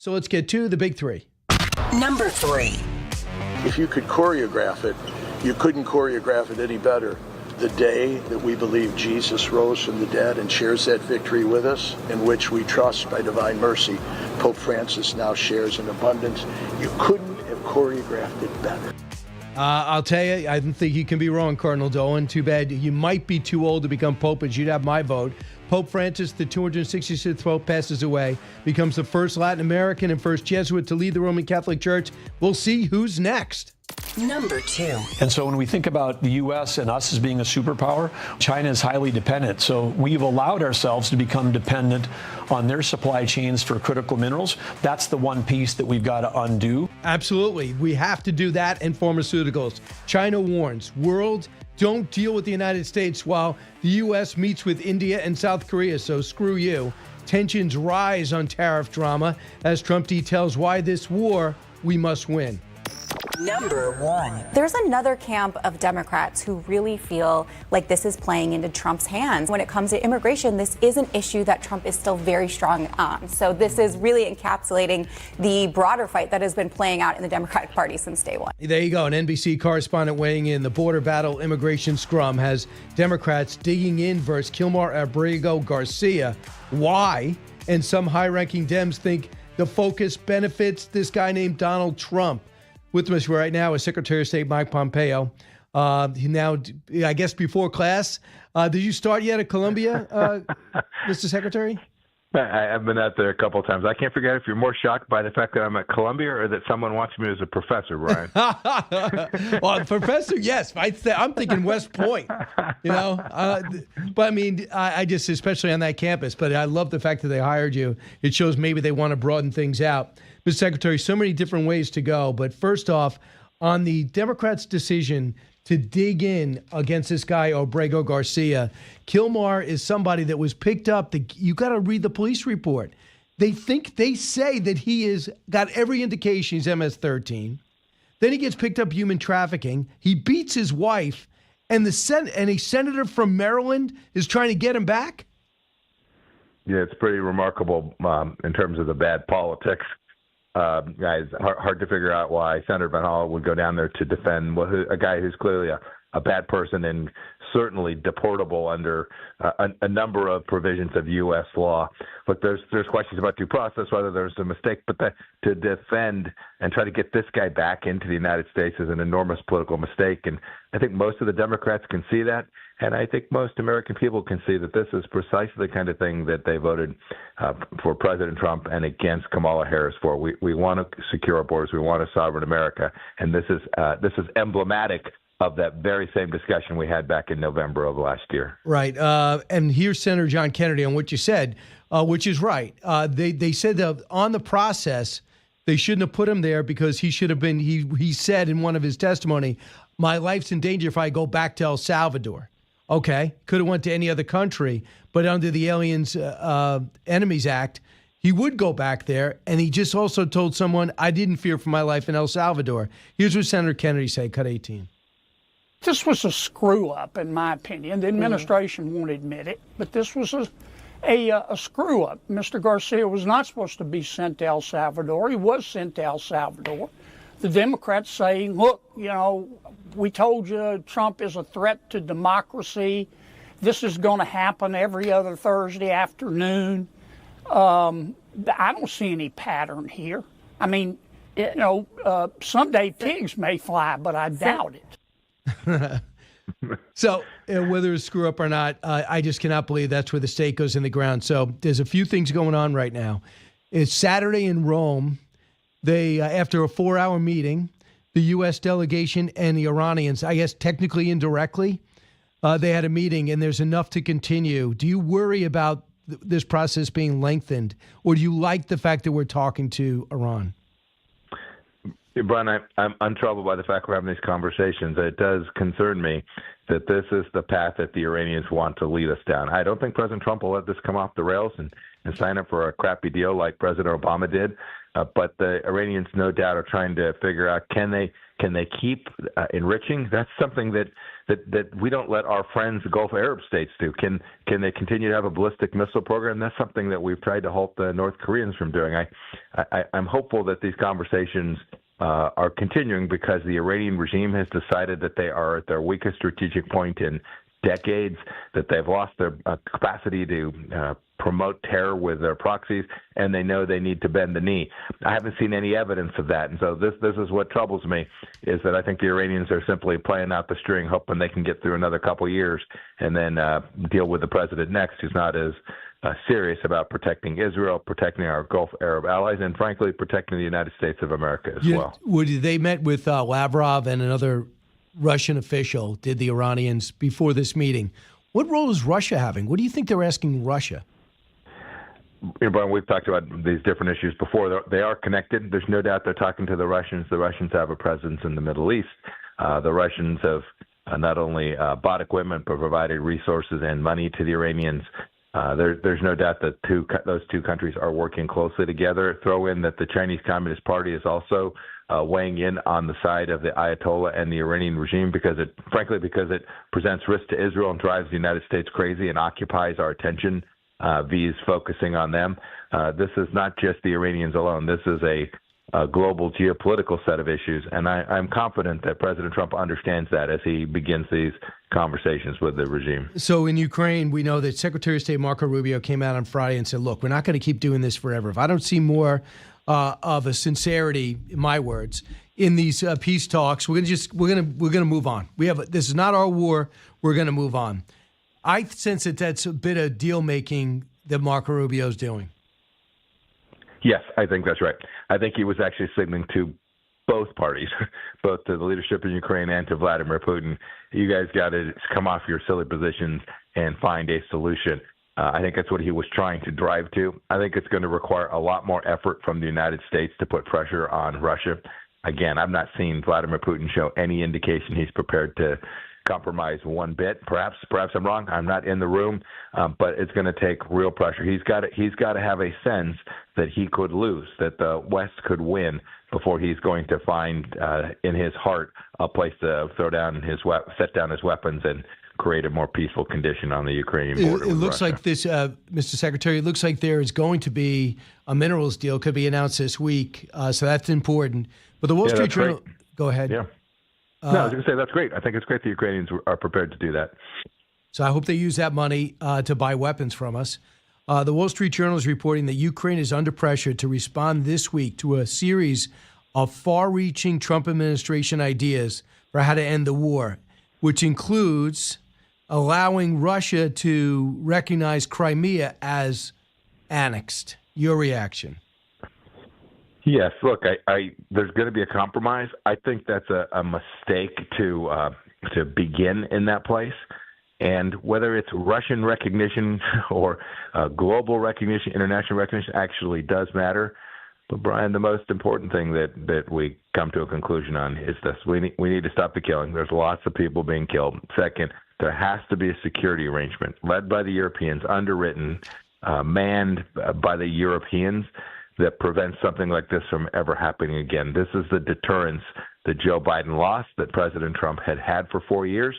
So let's get to the big three. Number 3. If you could choreograph it, you couldn't choreograph it any better. The day that we believe Jesus rose from the dead and shares that victory with us, in which we trust by divine mercy, Pope Francis now shares in abundance. You couldn't have choreographed it better. I'll tell you, I don't think you can be wrong, Cardinal Dolan. Too bad you might be too old to become Pope, but you'd have my vote. Pope Francis, the 266th Pope, passes away, becomes the first Latin American and first Jesuit to lead the Roman Catholic Church. We'll see who's next. Number 2. And so when we think about the U.S. and us as being a superpower, China is highly dependent. So we've allowed ourselves to become dependent on their supply chains for critical minerals. That's the one piece that we've got to undo. Absolutely. We have to do that and pharmaceuticals. China warns, world, don't deal with the United States while the U.S. meets with India and South Korea, so screw you. Tensions rise on tariff drama as Trump details why this war we must win. Number 1. There's another camp of Democrats who really feel like this is playing into Trump's hands. When it comes to immigration, this is an issue that Trump is still very strong on. So this is really encapsulating the broader fight that has been playing out in the Democratic Party since day one. There you go. An NBC correspondent weighing in. The border battle immigration scrum has Democrats digging in versus Kilmar Abrego Garcia. Why? And some high-ranking Dems think the focus benefits this guy named Donald Trump. With us right now is Secretary of State Mike Pompeo. Now, I guess before class, did you start yet at Columbia, Mr. Secretary? I've been out there a couple of times. I can't figure out if you're more shocked by the fact that I'm at Columbia or that someone wants me as a professor, Brian. Well, professor, yes. I'm thinking West Point, you know. But, I mean, I just, especially on that campus, but I love the fact that they hired you. It shows maybe they want to broaden things out. Mr. Secretary, so many different ways to go. But first off, on the Democrats' decision to dig in against this guy, Abrego Garcia, Kilmar is somebody that was picked up. You got to read the police report. They say that he has got every indication he's MS-13. Then he gets picked up human trafficking. He beats his wife, and a senator from Maryland is trying to get him back? Yeah, it's pretty remarkable in terms of the bad politics. Guys, hard to figure out why Senator Van Hall would go down there to defend a guy who's clearly a bad person and certainly deportable under a number of provisions of U.S. law. Look, there's questions about due process, whether there's a mistake, but to defend and try to get this guy back into the United States is an enormous political mistake. And I think most of the Democrats can see that. And I think most American people can see that this is precisely the kind of thing that they voted for President Trump and against Kamala Harris for. We want to secure our borders. We want a sovereign America. And this is emblematic of that very same discussion we had back in November of last year. Right. And here's Senator John Kennedy on what you said, which is right. They said that on the process, they shouldn't have put him there because he should have been, he said in one of his testimony, my life's in danger if I go back to El Salvador. Okay, could have went to any other country, but under the Aliens Enemies Act, he would go back there, and he just also told someone, I didn't fear for my life in El Salvador. Here's what Senator Kennedy said, cut 18. This was a screw-up, in my opinion. The administration won't admit it, but this was a screw-up. Mr. Garcia was not supposed to be sent to El Salvador. He was sent to El Salvador. The Democrats say, look, you know, we told you Trump is a threat to democracy. This is going to happen every other Thursday afternoon. I don't see any pattern here. I mean, you know, someday pigs may fly, but I doubt it. So whether it's screw up or not, I just cannot believe that's where the stake goes in the ground. So there's a few things going on right now. It's Saturday in Rome. They, after a 4-hour meeting, the U.S. delegation and the Iranians, I guess technically indirectly, they had a meeting, and there's enough to continue. Do you worry about this process being lengthened, or do you like the fact that we're talking to Iran? Brian, I'm untroubled by the fact we're having these conversations. It does concern me that this is the path that the Iranians want to lead us down. I don't think President Trump will let this come off the rails and sign up for a crappy deal like President Obama did. But the Iranians, no doubt, are trying to figure out can they keep enriching? That's something that we don't let our friends, the Gulf Arab states, do. Can they continue to have a ballistic missile program? That's something that we've tried to halt the North Koreans from doing. I'm hopeful that these conversations are continuing because the Iranian regime has decided that they are at their weakest strategic point in decades, that they've lost their capacity to promote terror with their proxies, and they know they need to bend the knee. I haven't seen any evidence of that, and so this is what troubles me, is that I think the Iranians are simply playing out the string, hoping they can get through another couple of years and then deal with the president next, who's not as serious about protecting Israel, protecting our Gulf Arab allies, and frankly, protecting the United States of America as well. They met with Lavrov and another Russian official, did the Iranians, before this meeting. What role is Russia having? What do you think they're asking Russia? Brian, we've talked about these different issues before. They are connected. There's no doubt they're talking to the Russians. The Russians have a presence in the Middle East. The Russians have not only bought equipment, but provided resources and money to the Iranians. There's no doubt that those two countries are working closely together. Throw in that the Chinese Communist Party is also weighing in on the side of the Ayatollah and the Iranian regime because it presents risk to Israel and drives the United States crazy and occupies our attention. V's focusing on them. This is not just the Iranians alone. This is a global geopolitical set of issues, and I'm confident that President Trump understands that as he begins these conversations with the regime. So in Ukraine, we know that Secretary of State Marco Rubio came out on Friday and said, look, we're not going to keep doing this forever. If I don't see more of a sincerity, in my words, in these peace talks, we're gonna move on. This is not our war. We're going to move on. I sense that that's a bit of deal making that Marco Rubio's doing. Yes, I think that's right. I think he was actually signaling to both parties, both to the leadership in Ukraine and to Vladimir Putin, you guys got to come off your silly positions and find a solution. I think that's what he was trying to drive to. I think it's going to require a lot more effort from the United States to put pressure on Russia. Again, I've not seen Vladimir Putin show any indication he's prepared to compromise one bit. Perhaps I'm wrong. I'm not in the room, but it's going to take real pressure. He's got to have a sense that he could lose, that the West could win before he's going to find in his heart a place to set down his weapons and create a more peaceful condition on the Ukrainian border. It looks like this, Mr. Secretary. It looks like there is going to be a minerals deal, could be announced this week. So that's important. But the Wall Street Journal. Go ahead. Yeah. No, I was going to say that's great. I think it's great the Ukrainians are prepared to do that. So I hope they use that money to buy weapons from us. The Wall Street Journal is reporting that Ukraine is under pressure to respond this week to a series of far-reaching Trump administration ideas for how to end the war, which includes allowing Russia to recognize Crimea as annexed. Your reaction? Yes, look, there's going to be a compromise. I think that's a mistake to begin in that place. And whether it's Russian recognition or global recognition, international recognition actually does matter. But, Brian, the most important thing that we come to a conclusion on is this. We need to stop the killing. There's lots of people being killed. Second, there has to be a security arrangement led by the Europeans, underwritten, manned by the Europeans, that prevents something like this from ever happening again. This is the deterrence that Joe Biden lost, that President Trump had for 4 years.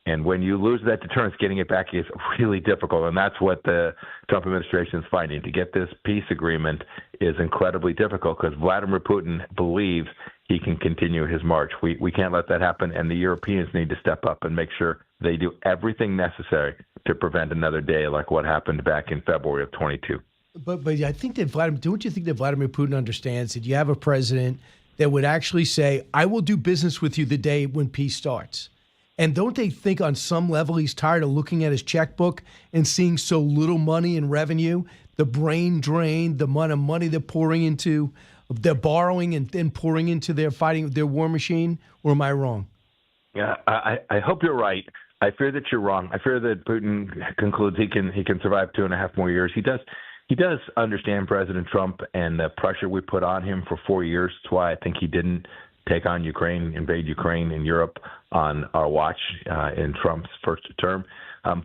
And when you lose that deterrence, getting it back is really difficult. And that's what the Trump administration is finding. To get this peace agreement is incredibly difficult because Vladimir Putin believes he can continue his march. We can't let that happen. And the Europeans need to step up and make sure they do everything necessary to prevent another day like what happened back in February of 22. But I think that don't you think that Vladimir Putin understands that you have a president that would actually say, I will do business with you the day when peace starts? And don't they think on some level he's tired of looking at his checkbook and seeing so little money in revenue, the brain drain, the amount of money they're borrowing and then pouring into their war machine? Or am I wrong? Yeah, I hope you're right. I fear that you're wrong. I fear that Putin concludes he can survive 2.5 more years. He does understand President Trump and the pressure we put on him for 4 years. That's why I think he didn't take on Ukraine, invade Ukraine and Europe on our watch in Trump's first term.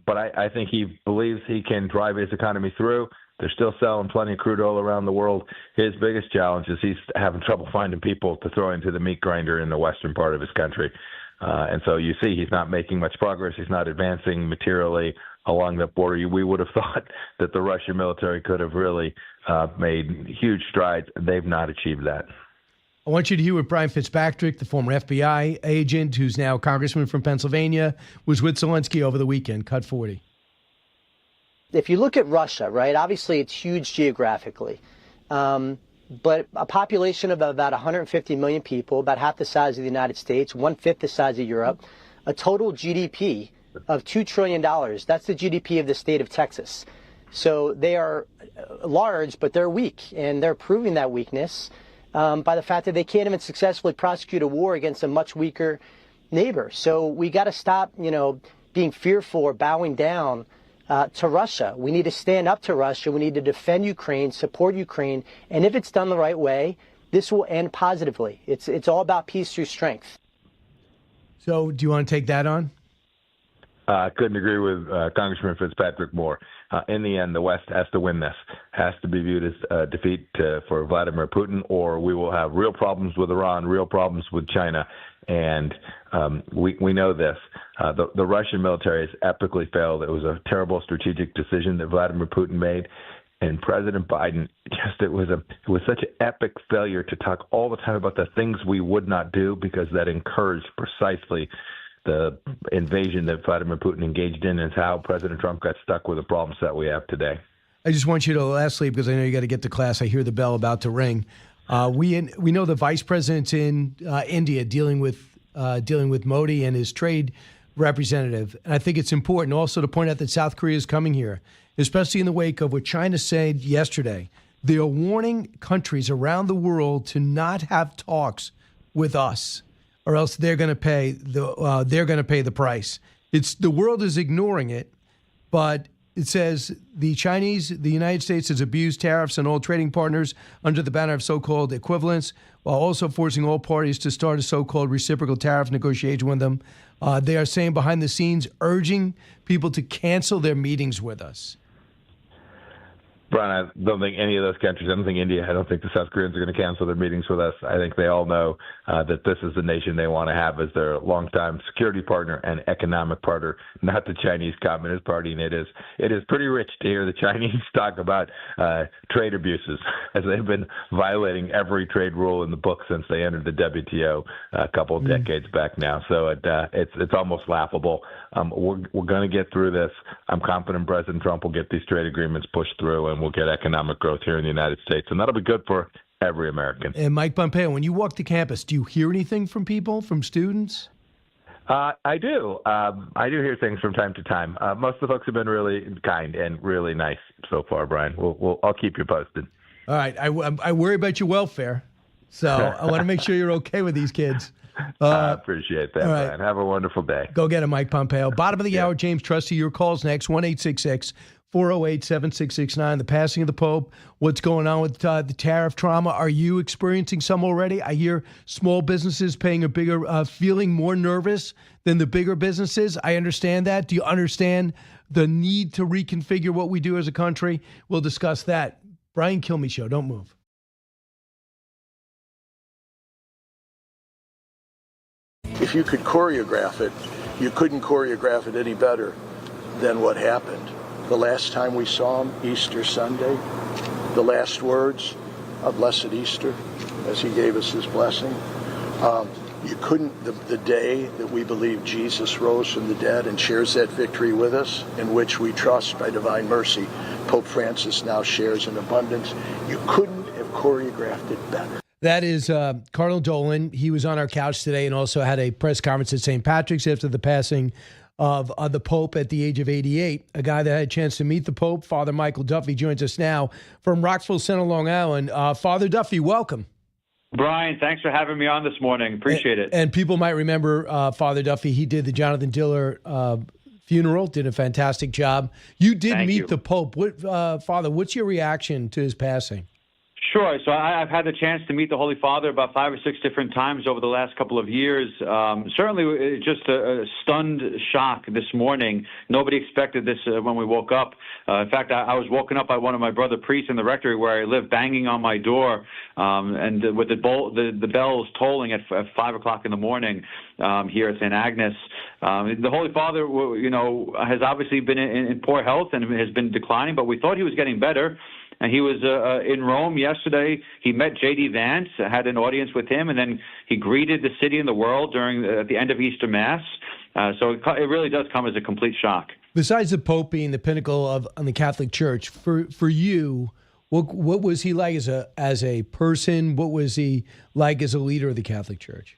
But I think he believes he can drive his economy through. They're still selling plenty of crude oil around the world. His biggest challenge is he's having trouble finding people to throw into the meat grinder in the western part of his country. And so you see he's not making much progress. He's not advancing materially along the border. We would have thought that the Russian military could have really made huge strides. They've not achieved that. I want you to hear what Brian Fitzpatrick, the former FBI agent who's now congressman from Pennsylvania, was with Zelensky over the weekend. Cut 40. If you look at Russia, right, obviously it's huge geographically, but a population of about 150 million people, about half the size of the United States, 1/5 the size of Europe, a total GDP of $2 trillion. That's the GDP of the state of Texas. So they are large, but they're weak, and they're proving that weakness by the fact that they can't even successfully prosecute a war against a much weaker neighbor. So we got to stop, being fearful or bowing down to Russia. We need to stand up to Russia. We need to defend Ukraine, support Ukraine, and if it's done the right way, this will end positively. It's all about peace through strength. So do you want to take that on? I couldn't agree with Congressman Fitzpatrick more. In the end, the West has to win this. Has to be viewed as a defeat for Vladimir Putin, or we will have real problems with Iran, real problems with China. And we know this. The Russian military has epically failed. It was a terrible strategic decision that Vladimir Putin made. And President Biden, it was such an epic failure to talk all the time about the things we would not do, because that encouraged precisely the invasion that Vladimir Putin engaged in, is how President Trump got stuck with the problems that we have today. I just want you to, lastly, because I know you got to get to class, I hear the bell about to ring. We know the vice president's in India dealing with Modi and his trade representative. And I think it's important also to point out that South Korea is coming here, especially in the wake of what China said yesterday. They are warning countries around the world to not have talks with us, or else they're going to pay the price. The world is ignoring it, but it says the United States has abused tariffs on all trading partners under the banner of so-called equivalence, while also forcing all parties to start a so-called reciprocal tariff negotiation with them. They are saying behind the scenes, urging people to cancel their meetings with us. Brian, I don't think any of those countries, I don't think India, I don't think the South Koreans are going to cancel their meetings with us. I think they all know that this is the nation they want to have as their longtime security partner and economic partner, not the Chinese Communist Party. And it is pretty rich to hear the Chinese talk about trade abuses, as they've been violating every trade rule in the book since they entered the WTO a couple of decades back now. So it's almost laughable. We're going to get through this. I'm confident President Trump will get these trade agreements pushed through, and we'll get economic growth here in the United States. And that'll be good for every American. And Mike Pompeo, when you walk the campus, do you hear anything from people, from students? I do. I do hear things from time to time. Most of the folks have been really kind and really nice so far, Brian. I'll keep you posted. All right. I worry about your welfare, so I want to make sure you're okay with these kids. I appreciate that, right. Brian. Have a wonderful day. Go get it, Mike Pompeo. Bottom of the hour, James Trusty. Your calls next, 1-866-408-7669. The passing of the Pope. What's going on with the tariff trauma? Are you experiencing some already? I hear small businesses paying a bigger, feeling more nervous than the bigger businesses. I understand that. Do you understand the need to reconfigure what we do as a country? We'll discuss that. Brian Kilmeade Show. Don't move. If you could choreograph it, you couldn't choreograph it any better than what happened. The last time we saw him, Easter Sunday, the last words, a blessed Easter, as he gave us his blessing. You couldn't, the day that we believe Jesus rose from the dead and shares that victory with us, in which we trust by divine mercy, Pope Francis now shares in abundance. You couldn't have choreographed it better. That is Cardinal Dolan. He was on our couch today and also had a press conference at St. Patrick's after the passing of the Pope at the age of 88. A guy that had a chance to meet the Pope, Father Michael Duffy, joins us now from Rockville-Centre, Long Island. Father Duffy, welcome. Brian, thanks for having me on this morning. Appreciate it. And people might remember Father Duffy. He did the Jonathan Diller funeral, did a fantastic job. You did meet the Pope. Father, what's your reaction to his passing? Sure. So I've had the chance to meet the Holy Father about 5 or 6 different times over the last couple of years. Certainly just a stunned shock this morning. Nobody expected this when we woke up. In fact, I was woken up by one of my brother priests in the rectory where I live, banging on my door, and with the bells tolling at 5 o'clock in the morning here at St. Agnes. The Holy Father, has obviously been in poor health and has been declining, but we thought he was getting better. And he was in Rome yesterday. He met J.D. Vance, had an audience with him, and then he greeted the city and the world at the end of Easter Mass. So it really does come as a complete shock. Besides the Pope being the pinnacle on the Catholic Church, for you, what was he like as a person? What was he like as a leader of the Catholic Church?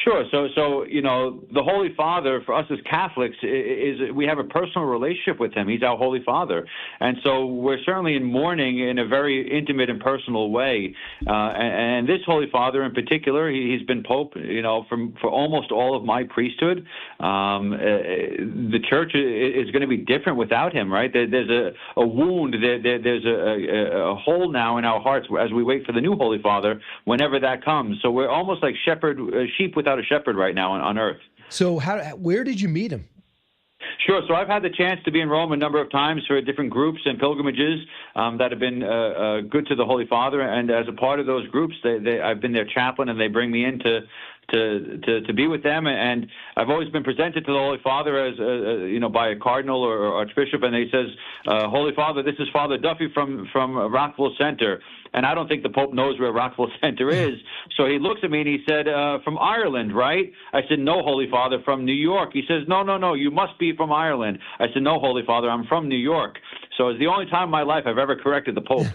Sure. So the Holy Father, for us as Catholics, is we have a personal relationship with him. He's our Holy Father. And so we're certainly in mourning in a very intimate and personal way. And this Holy Father in particular, he's been Pope, for almost all of my priesthood. The Church is going to be different without him, right? There's a wound, there's a hole now in our hearts as we wait for the new Holy Father, whenever that comes. So we're almost like sheep without a shepherd right now on earth. So where did you meet him? Sure. So I've had the chance to be in Rome a number of times for different groups and pilgrimages that have been good to the Holy Father. And as a part of those groups, I've been their chaplain, and they bring me in to be with them. And I've always been presented to the Holy Father as by a cardinal or archbishop, and he says, "Holy Father, this is Father Duffy from Rockville-Centre." And I don't think the Pope knows where Rockville-Centre is. So he looks at me and he said, "From Ireland, right?" I said, "No, Holy Father, from New York." He says, No, you must be from Ireland." I said, "No, Holy Father, I'm from New York." So it's the only time in my life I've ever corrected the Pope,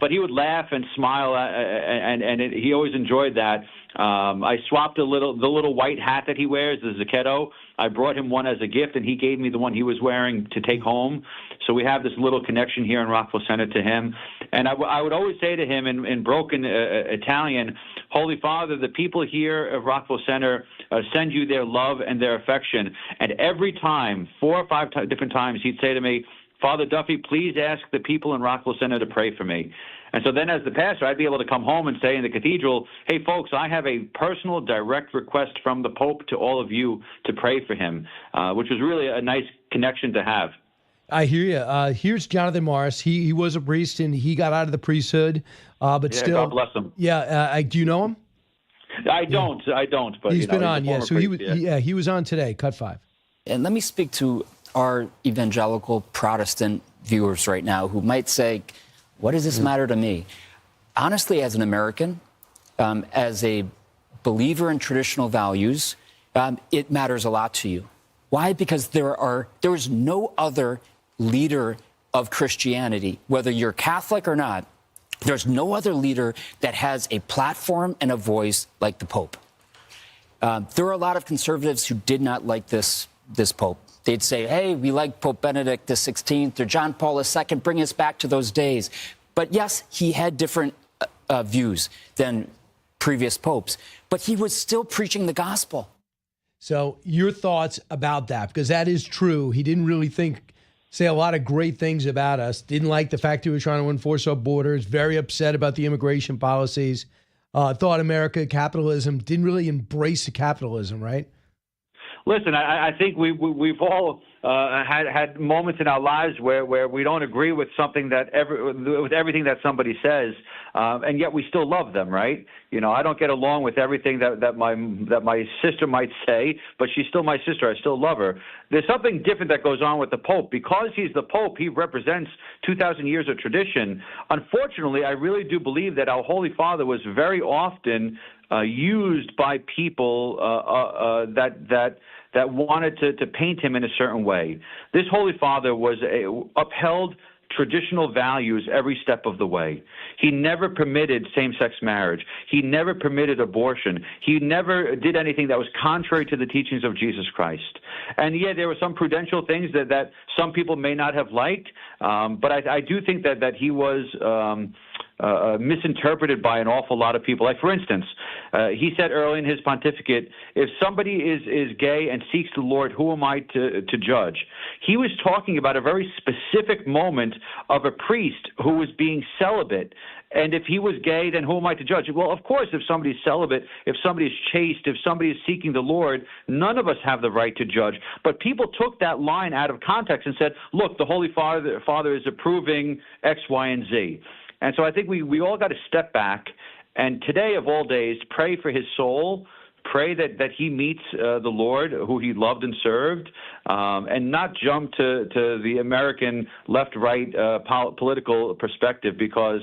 But he would laugh and smile, and he always enjoyed that. I swapped the little white hat that he wears, the Zacchetto. I brought him one as a gift, and he gave me the one he was wearing to take home. So we have this little connection here in Rockville-Centre to him. And I would always say to him in broken Italian, "Holy Father, the people here of Rockville-Centre send you their love and their affection." And every time, 4 or 5 different times, he'd say to me, "Father Duffy, please ask the people in Rockville-Centre to pray for me." And so then as the pastor, I'd be able to come home and say in the cathedral, "Hey, folks, I have a personal direct request from the Pope to all of you to pray for him," which was really a nice connection to have. I hear you. Here's Jonathan Morris. He was a priest, and he got out of the priesthood, but still. God bless him. Yeah. Do you know him? I don't. But he's been on. Yeah. So he was on today. Cut 5. And let me speak to our evangelical Protestant viewers right now who might say, "What does this matter to me?" Honestly, as an American, as a believer in traditional values, it matters a lot to you. Why? Because there is no other leader of Christianity, whether you're Catholic or not, there's no other leader that has a platform and a voice like the Pope. There are a lot of conservatives who did not like this Pope. They'd say, "Hey, we like Pope Benedict XVI or John Paul II, bring us back to those days." But yes, he had different views than previous popes, but he was still preaching the gospel. So your thoughts about that, because that is true. He didn't really say a lot of great things about us. Didn't like the fact he was trying to enforce our borders. Very upset about the immigration policies. Thought America, capitalism, didn't really embrace the capitalism, right? Listen, I think we've all had moments in our lives where we don't agree with something with everything that somebody says, and yet we still love them, right? I don't get along with everything that my sister might say, but she's still my sister. I still love her. There's something different that goes on with the Pope. Because he's the Pope, he represents 2,000 years of tradition. Unfortunately, I really do believe that our Holy Father was very often used by people that wanted to paint him in a certain way. This Holy Father upheld traditional values every step of the way. He never permitted same-sex marriage. He never permitted abortion. He never did anything that was contrary to the teachings of Jesus Christ. And yeah, there were some prudential things that some people may not have liked, but I do think that he was misinterpreted by an awful lot of people. Like, for instance, he said early in his pontificate, if somebody is gay and seeks the Lord, who am I to judge? He was talking about a very specific moment of a priest who was being celibate. And if he was gay, then who am I to judge? Well, of course, if somebody's celibate, if somebody's chaste, if somebody is seeking the Lord, none of us have the right to judge. But people took that line out of context and said, look, the Holy Father is approving X, Y, and Z. And so I think we all got to step back and today of all days pray for his soul, pray that he meets the Lord who he loved and served, and not jump to the American left-right political perspective, because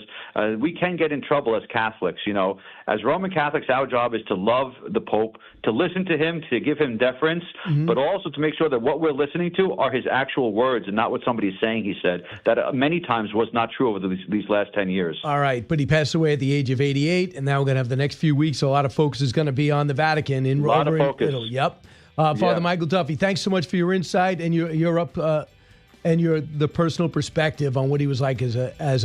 we can get in trouble as Catholics. You know, as Roman Catholics, our job is to love the Pope, to listen to him, to give him deference, but also to make sure that what we're listening to are his actual words and not what somebody's saying he said. That many times was not true over these last 10 years. All right, but he passed away at the age of 88, and now we're going to have the next few weeks. A lot of focus is going to be on the Vatican in Italy. Yep. Father Michael Duffy, thanks so much for your insight and your the personal perspective on what he was like as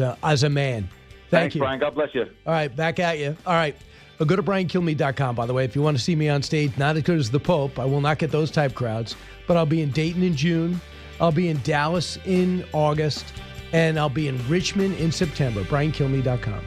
a man. Thanks, you, Brian. God bless you. All right, back at you. All right. Go to BrianKilmeade.com, by the way, if you want to see me on stage. Not as good as the Pope. I will not get those type crowds. But I'll be in Dayton in June. I'll be in Dallas in August. And I'll be in Richmond in September. BrianKilmeade.com.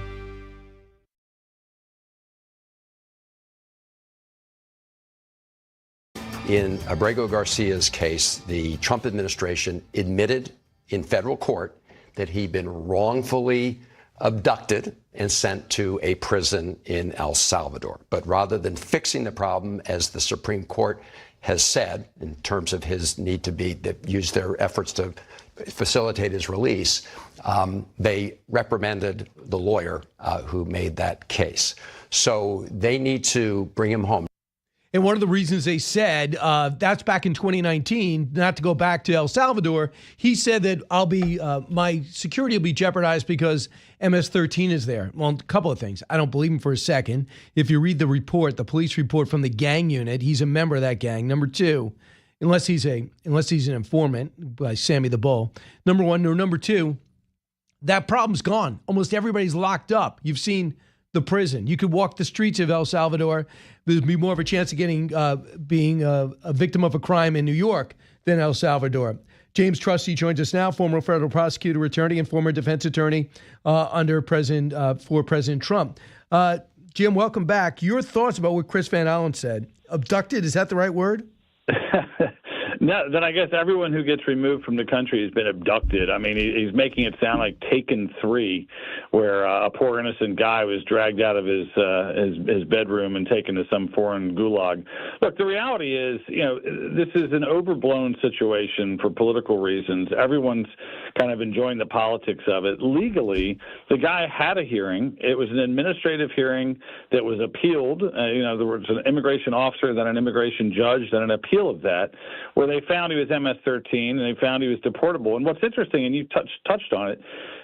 In Abrego Garcia's case, the Trump administration admitted in federal court that he'd been wrongfully abducted and sent to a prison in El Salvador. But rather than fixing the problem, as the Supreme Court has said, in terms of his need to use their efforts to facilitate his release, they reprimanded the lawyer who made that case. So they need to bring him home. And one of the reasons they said, that's back in 2019, not to go back to El Salvador, he said that my security will be jeopardized because MS-13 is there. Well, a couple of things. I don't believe him for a second. If you read the report, the police report from the gang unit, he's a member of that gang. Number two, unless he's an informant by Sammy the Bull. Number one. Or number two, that problem's gone. Almost everybody's locked up. You've seen the prison. You could walk the streets of El Salvador. There'd be more of a chance of being a victim of a crime in New York than El Salvador. James Trusty joins us now, former federal prosecutor attorney and former defense attorney for President Trump. Jim, welcome back. Your thoughts about what Chris Van Allen said? Abducted, is that the right word? No, then I guess everyone who gets removed from the country has been abducted. I mean, he's making it sound like Taken 3, where a poor innocent guy was dragged out of his bedroom and taken to some foreign gulag. Look, the reality is, this is an overblown situation for political reasons. Everyone's kind of enjoying the politics of it. Legally, the guy had a hearing. It was an administrative hearing that was appealed. There was an immigration officer, then an immigration judge, then an appeal of that, where they found he was MS-13 and they found he was deportable. And what's interesting, and you touched on it,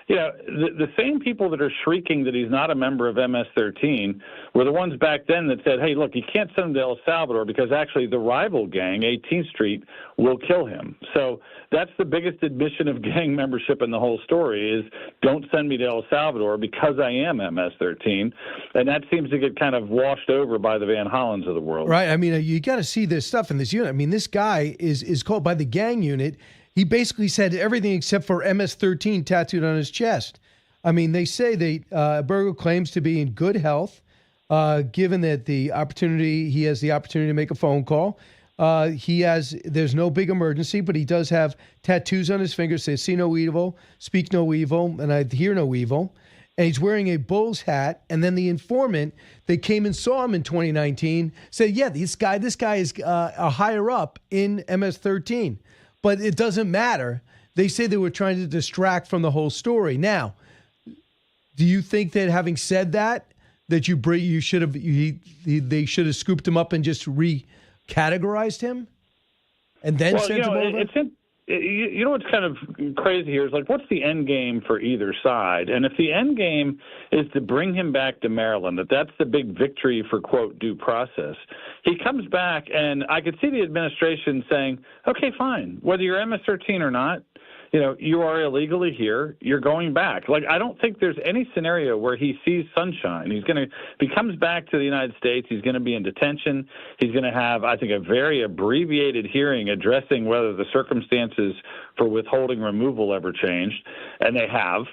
the same people that are shrieking that he's not a member of MS-13 were the ones back then that said, hey, look, you can't send him to El Salvador because actually the rival gang, 18th Street, will kill him. So that's the biggest admission of gang membership in the whole story is don't send me to El Salvador because I am MS-13. And that seems to get kind of washed over by the Van Hollens of the world. Right. I mean, you got to see this stuff in this unit. I mean, this guy is called by the gang unit. He basically said everything except for MS-13 tattooed on his chest. I mean, they say Abrego claims to be in good health, given that he has the opportunity to make a phone call. There's no big emergency, but he does have tattoos on his fingers, says see no evil, speak no evil, and I hear no evil. And he's wearing a Bulls hat. And then the informant that came and saw him in 2019 said, yeah, this guy is a higher up in MS-13. But it doesn't matter. They say they were trying to distract from the whole story. Now, do you think that having said that they should have scooped him up and just recategorized him and then sent him over? You know what's kind of crazy here is like, what's the end game for either side? And if the end game is to bring him back to Maryland, that's the big victory for, quote, due process, he comes back, and I could see the administration saying, okay, fine, whether you're MS-13 or not, you are illegally here. You're going back. Like, I don't think there's any scenario where he sees sunshine. If he comes back to the United States, he's going to be in detention. He's going to have, I think, a very abbreviated hearing addressing whether the circumstances for withholding removal ever changed, and they have.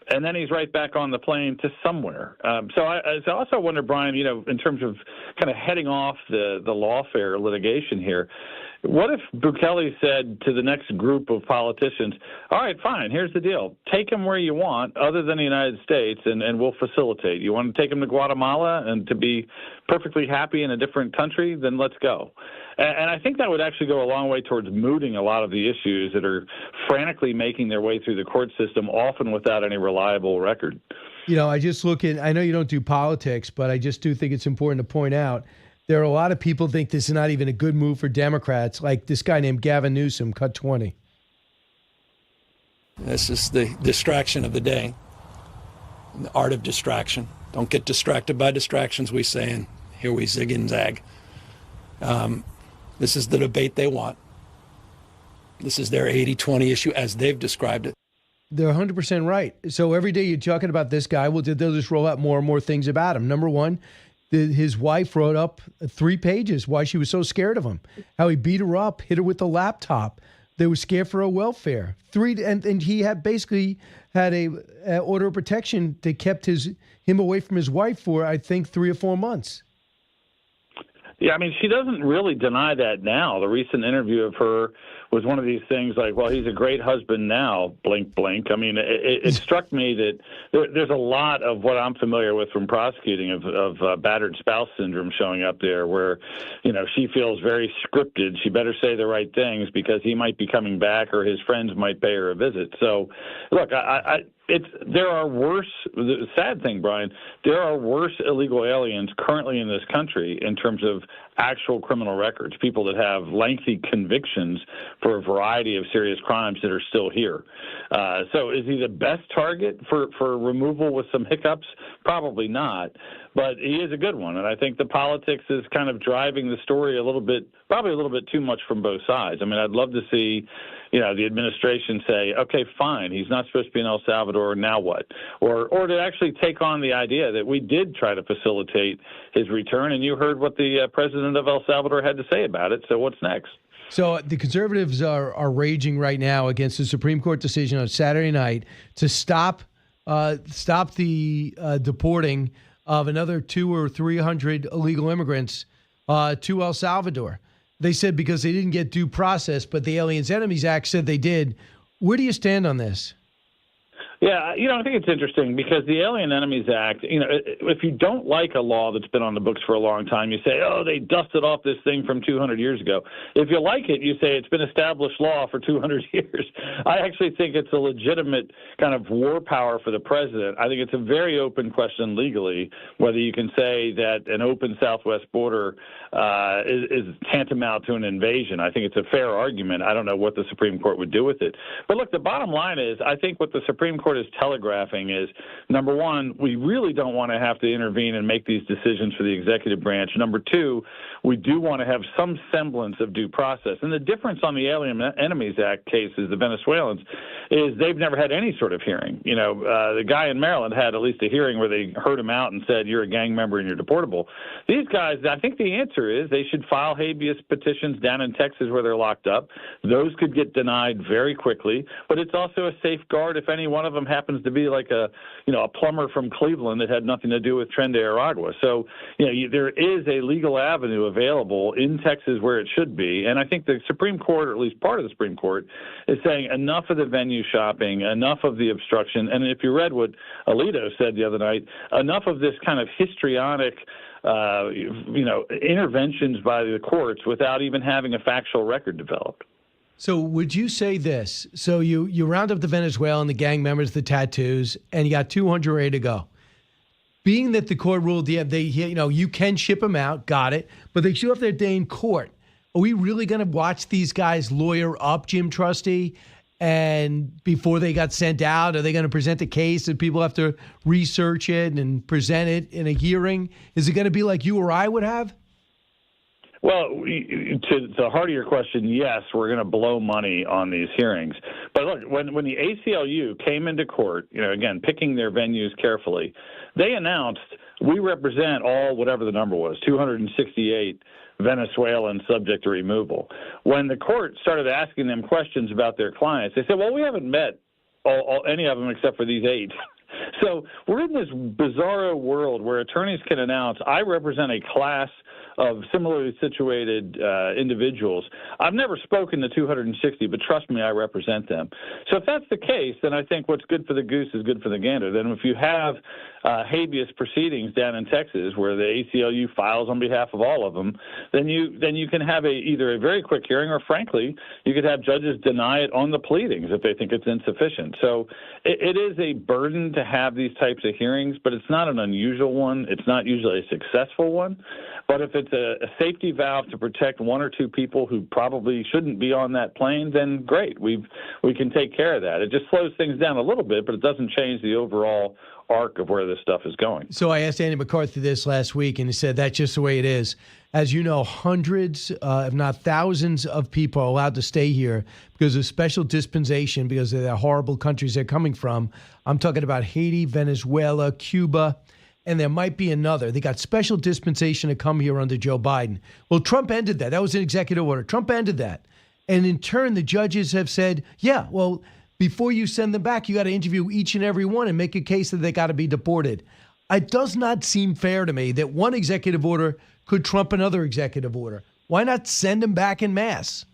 And then he's right back on the plane to somewhere. So I also wonder, Brian, in terms of kind of heading off the lawfare litigation here, what if Bukele said to the next group of politicians, all right, fine, here's the deal. Take him where you want other than the United States, and we'll facilitate. You want to take him to Guatemala and to be perfectly happy in a different country? Then let's go. And I think that would actually go a long way towards mooting a lot of the issues that are frantically making their way through the court system, often without any reliable record. I just I know you don't do politics, but I just do think it's important to point out there are a lot of people think this is not even a good move for Democrats, like this guy named Gavin Newsom, cut 20. This is the distraction of the day, the art of distraction. Don't get distracted by distractions, we say, and here we zig and zag. This is the debate they want. This is their 80-20 issue as they've described it. They're 100% right. So every day you're talking about this guy, they'll just roll out more and more things about him. Number one, his wife wrote up 3 pages why she was so scared of him, how he beat her up, hit her with the laptop. They were scared for her welfare. And he had basically had a order of protection that kept him away from his wife for, I think, 3 or 4 months. Yeah, I mean, she doesn't really deny that now. The recent interview of her was one of these things like, well, he's a great husband now, blink, blink. I mean, it struck me that there's a lot of what I'm familiar with from prosecuting of battered spouse syndrome showing up there where, she feels very scripted. She better say the right things because he might be coming back or his friends might pay her a visit. So, look, there are worse, the sad thing, Brian, there are worse illegal aliens currently in this country in terms of actual criminal records, people that have lengthy convictions for a variety of serious crimes that are still here. So is he the best target for removal with some hiccups? Probably not, but he is a good one. And I think the politics is kind of driving the story probably a little bit too much from both sides. I mean, I'd love to see the administration say, okay, fine, he's not supposed to be in El Salvador, now what? Or to actually take on the idea that we did try to facilitate his return, and you heard what the president of El Salvador had to say about it, so what's next? So the conservatives are raging right now against the Supreme Court decision on Saturday night to stop the deporting of another 200 or 300 illegal immigrants to El Salvador. They said because they didn't get due process, but the Aliens Enemies Act said they did. Where do you stand on this? Yeah, I think it's interesting because the Alien Enemies Act, if you don't like a law that's been on the books for a long time, you say, oh, they dusted off this thing from 200 years ago. If you like it, you say it's been established law for 200 years. I actually think it's a legitimate kind of war power for the president. I think it's a very open question legally whether you can say that an open southwest border is tantamount to an invasion. I think it's a fair argument. I don't know what the Supreme Court would do with it. But look, the bottom line is I think what the Supreme Court is telegraphing is, number one, we really don't want to have to intervene and make these decisions for the executive branch. Number two, we do want to have some semblance of due process. And the difference on the Alien Enemies Act cases, the Venezuelans, is they've never had any sort of hearing. The guy in Maryland had at least a hearing where they heard him out and said, you're a gang member and you're deportable. These guys, I think the answer is they should file habeas petitions down in Texas where they're locked up. Those could get denied very quickly, but it's also a safeguard if any one of them happens to be like a plumber from Cleveland that had nothing to do with Tren de Aragua. So, there is a legal avenue available in Texas where it should be. And I think the Supreme Court, or at least part of the Supreme Court, is saying enough of the venue shopping, enough of the obstruction. And if you read what Alito said the other night, enough of this kind of histrionic interventions by the courts without even having a factual record developed. So would you say this? So you round up the Venezuelan, the gang members, the tattoos, and you got 200 ready to go. Being that the court ruled, you can ship them out, got it, but they still have their day in court. Are we really going to watch these guys lawyer up, Jim Trusty, and before they got sent out? Are they going to present a case that people have to research it and present it in a hearing? Is it going to be like you or I would have? Well, to the heart of your question, yes, we're going to blow money on these hearings. But look, when the ACLU came into court, again, picking their venues carefully, they announced we represent all, whatever the number was, 268 Venezuelans subject to removal. When the court started asking them questions about their clients, they said, well, we haven't met any of them except for these 8. So we're in this bizarro world where attorneys can announce, I represent a class of similarly situated individuals. I've never spoken to 260, but trust me, I represent them. So if that's the case, then I think what's good for the goose is good for the gander. Then if you have habeas proceedings down in Texas where the ACLU files on behalf of all of them, then you can have either a very quick hearing or, frankly, you could have judges deny it on the pleadings if they think it's insufficient. So it is a burden to have these types of hearings, but it's not an unusual one. It's not usually a successful one. But if it's a safety valve to protect 1 or 2 people who probably shouldn't be on that plane, then great. We can take care of that. It just slows things down a little bit, but it doesn't change the overall arc of where this stuff is going. So I asked Andy McCarthy this last week, and he said that's just the way it is. As you know, hundreds, if not thousands of people are allowed to stay here because of special dispensation because of the horrible countries they're coming from. I'm talking about Haiti, Venezuela, Cuba, and there might be another. They got special dispensation to come here under Joe Biden. Well, Trump ended that. That was an executive order. Trump ended that. And in turn, the judges have said, yeah, well, before you send them back, you got to interview each and every one and make a case that they got to be deported. It does not seem fair to me that one executive order could trump another executive order. Why not send them back en masse?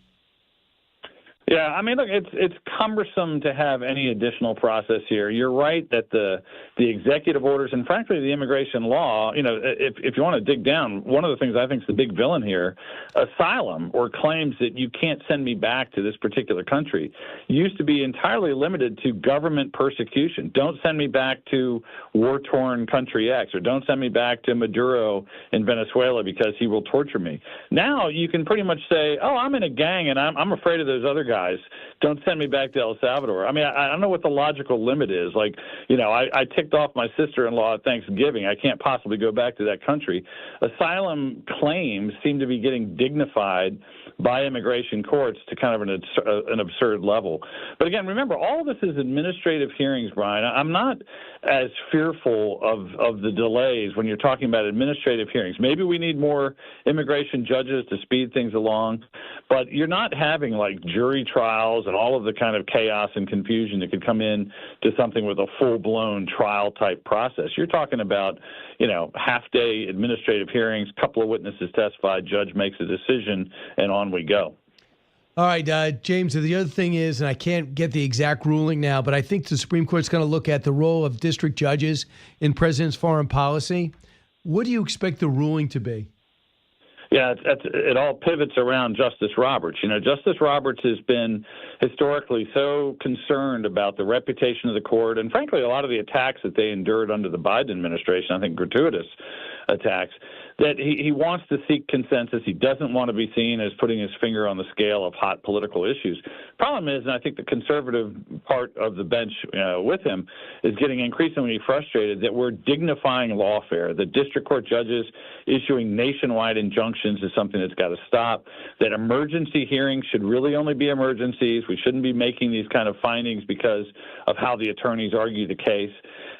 Yeah, I mean, look, it's cumbersome to have any additional process here. You're right that the executive orders and, frankly, the immigration law, if you want to dig down, one of the things I think is the big villain here, asylum or claims that you can't send me back to this particular country, used to be entirely limited to government persecution. Don't send me back to war-torn country X, or don't send me back to Maduro in Venezuela because he will torture me. Now you can pretty much say, oh, I'm in a gang and I'm afraid of those other guys. Don't send me back to El Salvador. I mean, I don't know what the logical limit is. Like, I ticked off my sister-in-law at Thanksgiving. I can't possibly go back to that country. Asylum claims seem to be getting dignified by immigration courts to kind of an absurd level. But again, remember, all of this is administrative hearings, Brian. I'm not as fearful of the delays when you're talking about administrative hearings. Maybe we need more immigration judges to speed things along, but you're not having like jury trials and all of the kind of chaos and confusion that could come in to something with a full-blown trial-type process. You're talking about, half-day administrative hearings, couple of witnesses testify, judge makes a decision, and on we go. All right, James, the other thing is, and I can't get the exact ruling now, but I think the Supreme Court's going to look at the role of district judges in president's foreign policy. What do you expect the ruling to be? Yeah, it all pivots around Justice Roberts. Justice Roberts has been historically so concerned about the reputation of the court and, frankly, a lot of the attacks that they endured under the Biden administration, I think gratuitous attacks, that he wants to seek consensus. He doesn't want to be seen as putting his finger on the scale of hot political issues. Problem is, and I think the conservative part of the bench with him is getting increasingly frustrated that we're dignifying lawfare. The district court judges issuing nationwide injunctions is something that's got to stop. That emergency hearings should really only be emergencies. We shouldn't be making these kind of findings because of how the attorneys argue the case.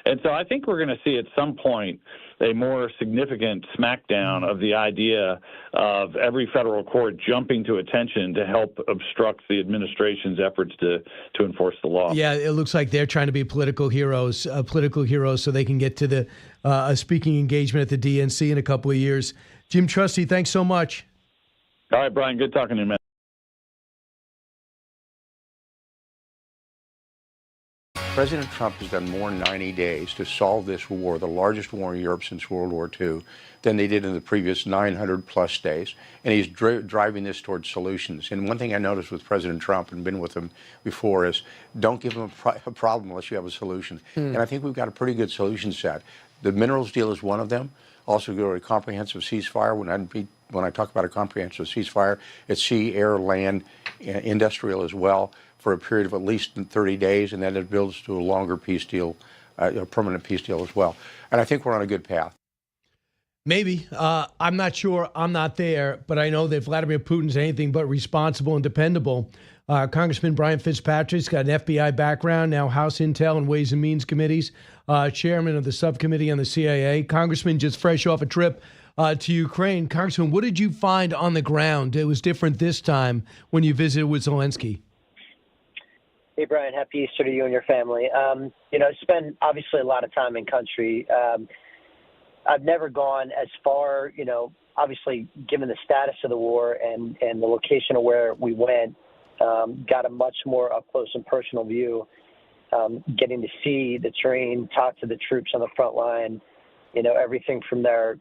And so I think we're going to see at some point a more significant smackdown of the idea of every federal court jumping to attention to help obstruct the administration's efforts to enforce the law. Yeah, it looks like they're trying to be political heroes so they can get to the a speaking engagement at the DNC in a couple of years. Jim Trusty, thanks so much. All right, Brian, good talking to you, man. President Trump has done more in 90 days to solve this war, the largest war in Europe since World War II, than they did in the previous 900-plus days. And he's driving this towards solutions. And one thing I noticed with President Trump and been with him before is don't give him a problem unless you have a solution. And I think we've got a pretty good solution set. The minerals deal is one of them. Also go to a comprehensive ceasefire. When I talk about a comprehensive ceasefire, it's sea, air, land, industrial as well, for a period of at least 30 days, and then it builds to a longer peace deal, a permanent peace deal as well. And I think we're on a good path. Maybe. I'm not sure. I'm not there, but I know that Vladimir Putin's anything but responsible and dependable. Congressman Brian Fitzpatrick's got an FBI background, now House Intel and Ways and Means Committees, chairman of the subcommittee on the CIA. Congressman, just fresh off a trip to Ukraine. Congressman, what did you find on the ground? It was different this time when you visited with Zelensky. Hey, Brian, happy Easter to you and your family. I spend obviously a lot of time in country. I've never gone as far, obviously given the status of the war and the location of where we went, got a much more up close and personal view, getting to see the terrain, talk to the troops on the front line, everything from their,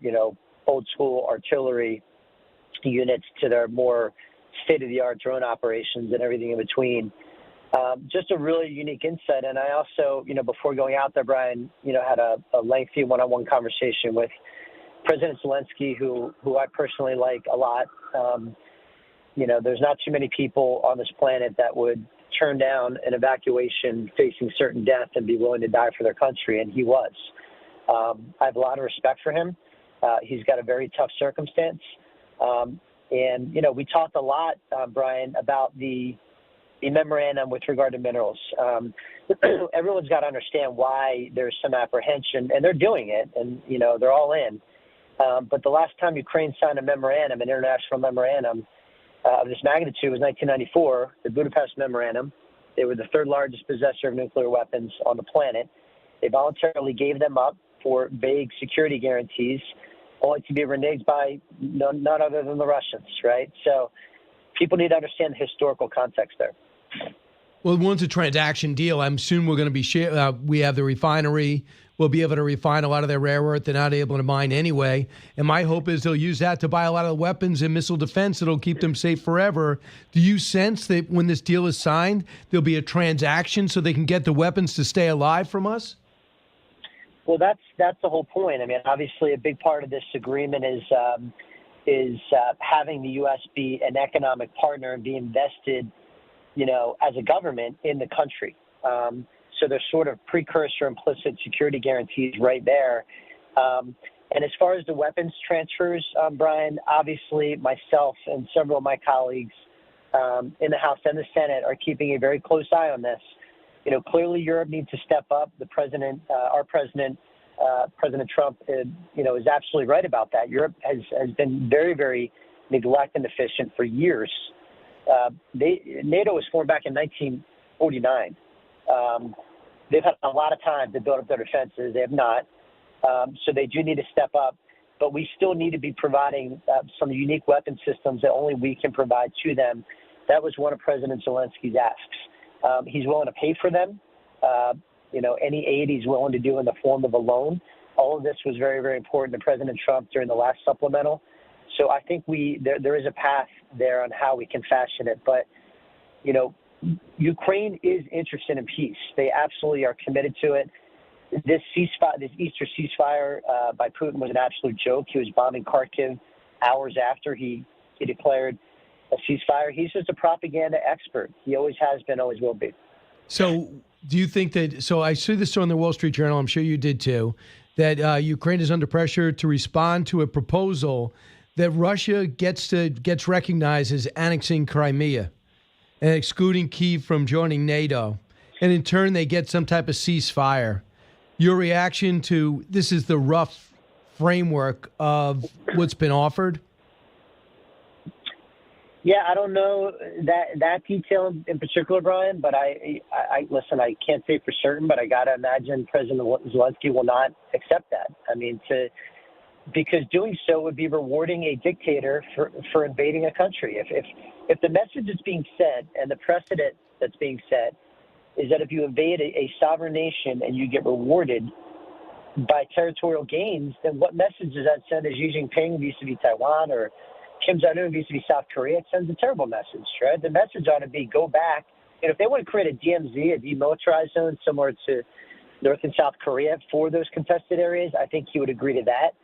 old school artillery units to their more state-of-the-art drone operations and everything in between. Just a really unique insight. And I also, before going out there, Brian, had a lengthy one-on-one conversation with President Zelensky, who I personally like a lot. There's not too many people on this planet that would turn down an evacuation facing certain death and be willing to die for their country, and he was. I have a lot of respect for him. He's got a very tough circumstance. We talked a lot, Brian, about the memorandum with regard to minerals. Everyone's got to understand why there's some apprehension, and they're doing it, and, they're all in. But the last time Ukraine signed a memorandum, an international memorandum of this magnitude was 1994, the Budapest Memorandum. They were the third largest possessor of nuclear weapons on the planet. They voluntarily gave them up for vague security guarantees, only to be reneged by none other than the Russians, right? So people need to understand the historical context there. Well, one's a transaction deal. I'm assuming we're going to be we have the refinery. We'll be able to refine a lot of their rare earth they're not able to mine anyway. And my hope is they'll use that to buy a lot of the weapons and missile defense that'll keep them safe forever. Do you sense that when this deal is signed, there'll be a transaction so they can get the weapons to stay alive from us? Well, that's the whole point. I mean, obviously, a big part of this agreement is having the U.S. be an economic partner and be invested, as a government in the country. So there's sort of precursor implicit security guarantees right there. And as far as the weapons transfers, Brian, obviously myself and several of my colleagues in the House and the Senate are keeping a very close eye on this. Clearly Europe needs to step up. The president, our president, President Trump, is absolutely right about that. Europe has been very, very neglected and deficient for years. NATO was formed back in 1949. They've had a lot of time to build up their defenses. They have not. So they do need to step up. But we still need to be providing some unique weapon systems that only we can provide to them. That was one of President Zelensky's asks. He's willing to pay for them. Any aid he's willing to do in the form of a loan. All of this was very, very important to President Trump during the last supplemental. So I think there is a path there on how we can fashion it. But, Ukraine is interested in peace. They absolutely are committed to it. This Easter ceasefire by Putin was an absolute joke. He was bombing Kharkiv hours after he declared a ceasefire. He's just a propaganda expert. He always has been, always will be. So do you think that, so I see this on the Wall Street Journal, I'm sure you did too, that Ukraine is under pressure to respond to a proposal that Russia gets recognized as annexing Crimea and excluding Kyiv from joining NATO. And in turn, they get some type of ceasefire. Your reaction to this is the rough framework of what's been offered? Yeah, I don't know that detail in particular, Brian, but I listen, I can't say for certain, but I got to imagine President Zelensky will not accept that. I mean, because doing so would be rewarding a dictator for invading a country. If the message that's being said and the precedent that's being set is that if you invade a sovereign nation and you get rewarded by territorial gains, then what message does that send as Xi Jinping vis-a-vis Taiwan or Kim Jong-un vis-a-vis South Korea? It sends a terrible message, right? The message ought to be go back. And if they want to create a DMZ, a demilitarized zone similar to North and South Korea for those contested areas, I think he would agree to that.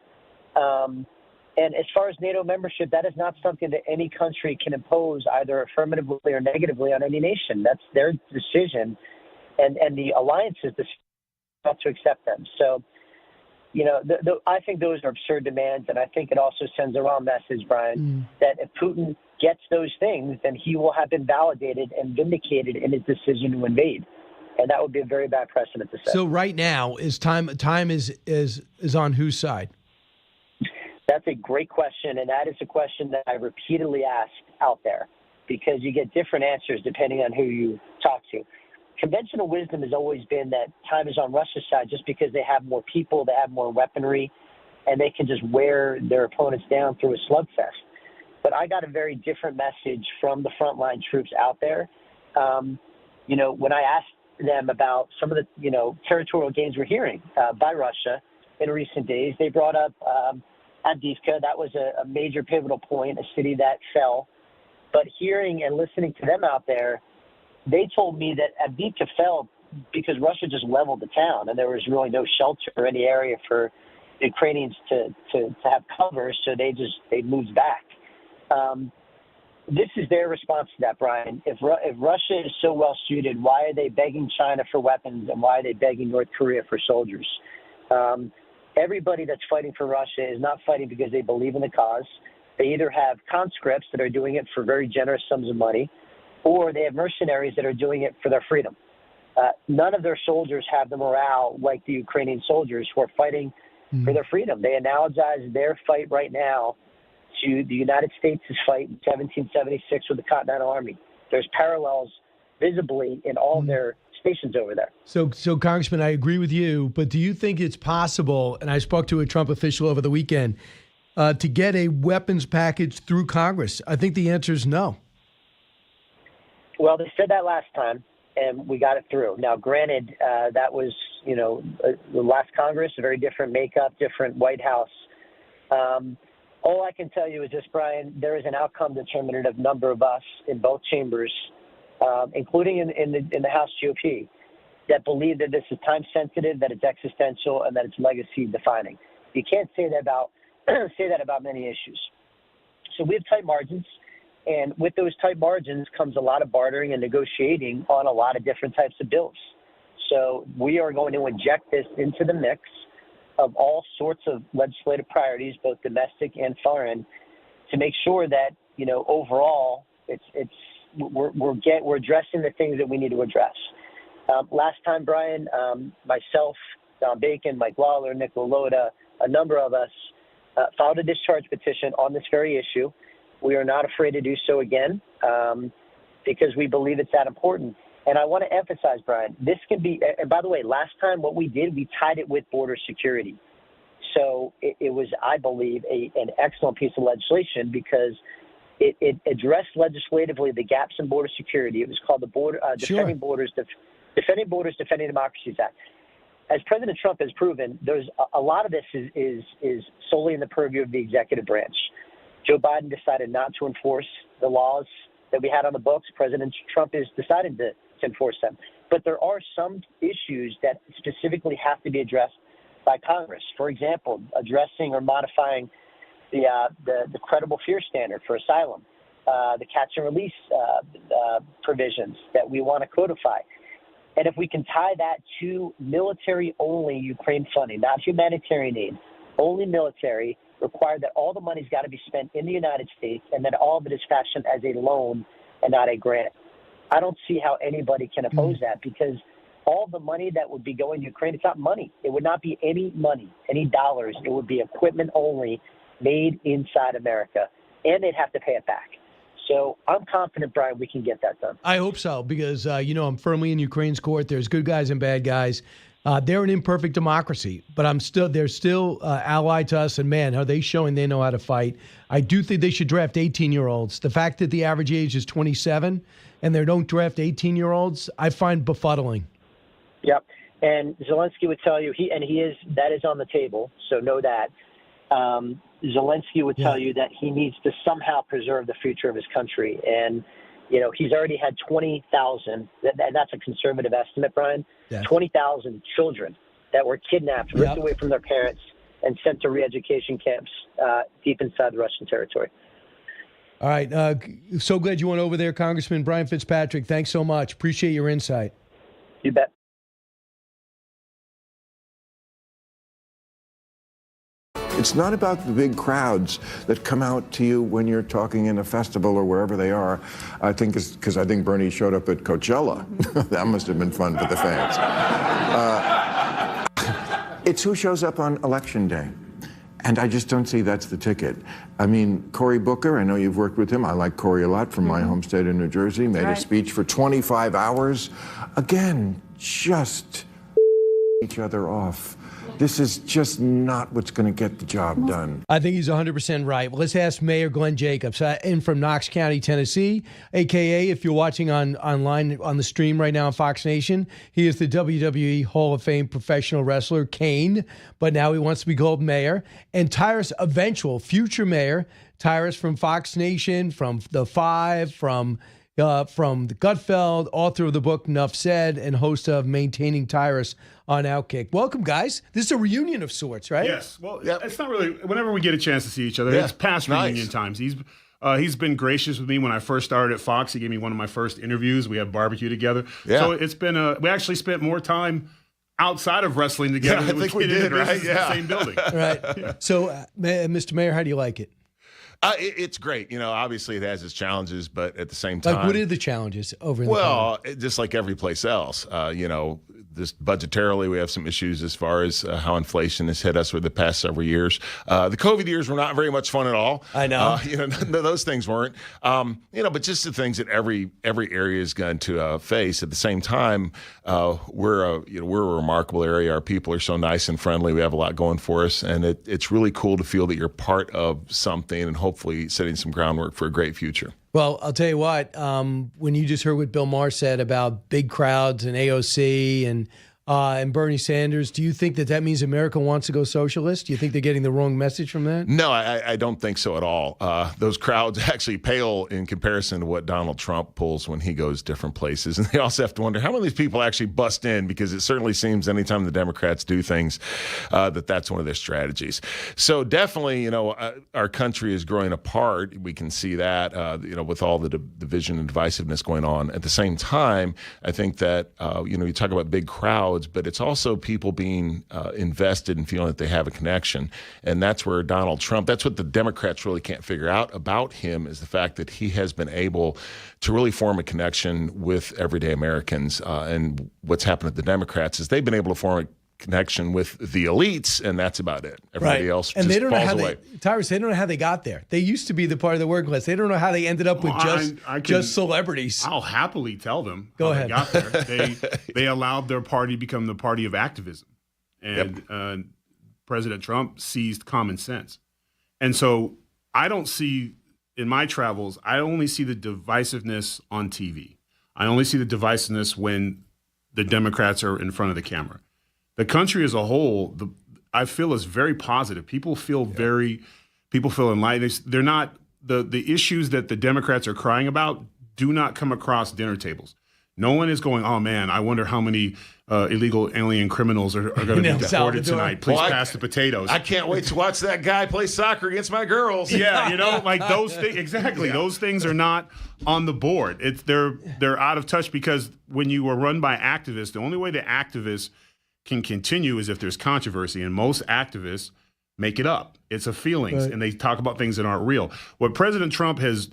And as far as NATO membership, that is not something that any country can impose either affirmatively or negatively on any nation. That's their decision, and the alliances decide not to accept them. So I think those are absurd demands, and I think it also sends a wrong message, Brian, that if Putin gets those things, then he will have been validated and vindicated in his decision to invade, and that would be a very bad precedent to set. So right now, is time is on whose side? That's a great question, and that is a question that I repeatedly ask out there because you get different answers depending on who you talk to. Conventional wisdom has always been that time is on Russia's side just because they have more people, they have more weaponry, and they can just wear their opponents down through a slugfest. But I got a very different message from the frontline troops out there. When I asked them about some of the, territorial gains we're hearing by Russia in recent days, they brought up Avdiivka. That was a major pivotal point, a city that fell. But hearing and listening to them out there, they told me that Avdiivka fell because Russia just leveled the town, and there was really no shelter or any area for the Ukrainians to have cover, so they moved back. This is their response to that, Brian. If Russia is so well suited, why are they begging China for weapons, and why are they begging North Korea for soldiers? Everybody that's fighting for Russia is not fighting because they believe in the cause. They either have conscripts that are doing it for very generous sums of money, or they have mercenaries that are doing it for their freedom. None of their soldiers have the morale like the Ukrainian soldiers who are fighting for their freedom. They analogize their fight right now to the United States' fight in 1776 with the Continental Army. There's parallels visibly in all of their stations over there. So Congressman, I agree with you, but do you think it's possible, and I spoke to a Trump official over the weekend, to get a weapons package through Congress? I think the answer is no. Well, they said that last time, and we got it through. Now, granted, that was, the last Congress, a very different makeup, different White House. All I can tell you is this, Brian, there is an outcome determinative number of us in both chambers, including in the House GOP, that believe that this is time sensitive, that it's existential, and that it's legacy defining. You can't say that about many issues. So we have tight margins. And with those tight margins comes a lot of bartering and negotiating on a lot of different types of bills. So we are going to inject this into the mix of all sorts of legislative priorities, both domestic and foreign, to make sure that, overall we're addressing the things that we need to address. Last time, Brian, myself, Don Bacon, Mike Lawler, Nick Laloda, a number of us filed a discharge petition on this very issue. We are not afraid to do so again because we believe it's that important. And I want to emphasize, Brian, this can be, and by the way, last time what we did, we tied it with border security. So it was, I believe, an excellent piece of legislation because it addressed legislatively the gaps in border security. It was called the Defending Borders, Defending Democracies Act. As President Trump has proven, there's a lot of this is solely in the purview of the executive branch. Joe Biden decided not to enforce the laws that we had on the books. President Trump has decided to enforce them. But there are some issues that specifically have to be addressed by Congress. For example, addressing or modifying the credible fear standard for asylum, the catch and release provisions that we want to codify. And if we can tie that to military-only Ukraine funding, not humanitarian aid, only military, required that all the money's got to be spent in the United States and that all of it is fashioned as a loan and not a grant. I don't see how anybody can oppose that because all the money that would be going to Ukraine, it's not money. It would not be any money, any dollars. It would be equipment only made inside America, and they'd have to pay it back. So I'm confident, Brian, we can get that done. I hope so because, I'm firmly in Ukraine's court. There's good guys and bad guys. They're an imperfect democracy, but they're still allied to us. And, man, are they showing they know how to fight. I do think they should draft 18-year-olds. The fact that the average age is 27 and they don't draft 18-year-olds, I find befuddling. Yep. And Zelensky would tell you, that is on the table, so know that. Zelensky would tell you that he needs to somehow preserve the future of his country. And, he's already had 20,000, that's a conservative estimate, Brian, 20,000 children that were kidnapped, ripped away from their parents, and sent to re-education camps deep inside the Russian territory. All right. So glad you went over there, Congressman Brian Fitzpatrick. Thanks so much. Appreciate your insight. You bet. It's not about the big crowds that come out to you when you're talking in a festival or wherever they are. I think it's because I think Bernie showed up at Coachella. That must have been fun for the fans. It's who shows up on Election Day. And I just don't see that's the ticket. I mean, Cory Booker, I know you've worked with him. I like Cory a lot from my home state of New Jersey. Made a speech for 25 hours. Again, just each other off. This is just not what's going to get the job done. I think he's 100% right. Well, let's ask Mayor Glenn Jacobs, in from Knox County, Tennessee, a.k.a. if you're watching online on the stream right now on Fox Nation, he is the WWE Hall of Fame professional wrestler, Kane, but now he wants to be called mayor. And Tyrus, eventual future mayor, Tyrus from Fox Nation, from The Five, from the Gutfeld, author of the book Nuff Said, and host of Maintaining Tyrus on Outkick. Welcome, guys. This is a reunion of sorts, right? Yes. Well, it's not really. Whenever we get a chance to see each other, it's past reunion times. He's been gracious with me when I first started at Fox. He gave me one of my first interviews. We had barbecue together. Yeah. So it's been we actually spent more time outside of wrestling together. Yeah, I think we did, right? Yeah. The same building. Right. Yeah. So, Mr. Mayor, how do you like it? It's great. You know, obviously it has its challenges, but at the same time. Like, what are the challenges over in the just like every place else, you know, just budgetarily, we have some issues as far as how inflation has hit us for the past several years. The COVID years were not very much fun at all. I know. You know, those things weren't. You know, but just the things that every area is going to face. At the same time, we're a remarkable area. Our people are so nice and friendly. We have a lot going for us, and it's really cool to feel that you're part of something and hopefully setting some groundwork for a great future. Well, I'll tell you what, when you just heard what Bill Maher said about big crowds and AOC and Bernie Sanders, do you think that means America wants to go socialist? Do you think they're getting the wrong message from that? No, I don't think so at all. Those crowds actually pale in comparison to what Donald Trump pulls when he goes different places. And they also have to wonder how many of these people actually bust in, because it certainly seems anytime the Democrats do things that's one of their strategies. So definitely, you know, our country is growing apart. We can see that, you know, with all the division and divisiveness going on. At the same time, I think that, you know, you talk about big crowds, but it's also people being invested and feeling that they have a connection. And that's where Donald Trump, that's what the Democrats really can't figure out about him, is the fact that he has been able to really form a connection with everyday Americans. And what's happened to the Democrats is they've been able to form a connection with the elites, and that's about it. Everybody else just they don't falls know how away. Tyrus, they don't know how they got there. They used to be the part of the working class. They don't know how they ended up with just celebrities. I'll happily tell them Go how ahead. they got there. They allowed their party to become the party of activism. And President Trump seized common sense. And so I don't see, in my travels, I only see the divisiveness on TV. I only see the divisiveness when the Democrats are in front of the camera. The country as a whole, I feel, is very positive. People feel enlightened. They're not the issues that the Democrats are crying about do not come across dinner tables. No one is going, oh man, I wonder how many illegal alien criminals are going to be deported Salvador tonight. Please pass the potatoes. I can't wait to watch that guy play soccer against my girls. Yeah, you know, like those things. Exactly. Yeah. Those things are not on the board. They're out of touch, because when you are run by activists, the only way the activists can continue is if there's controversy, and most activists make it up. It's a feelings, and they talk about things that aren't real. What President Trump has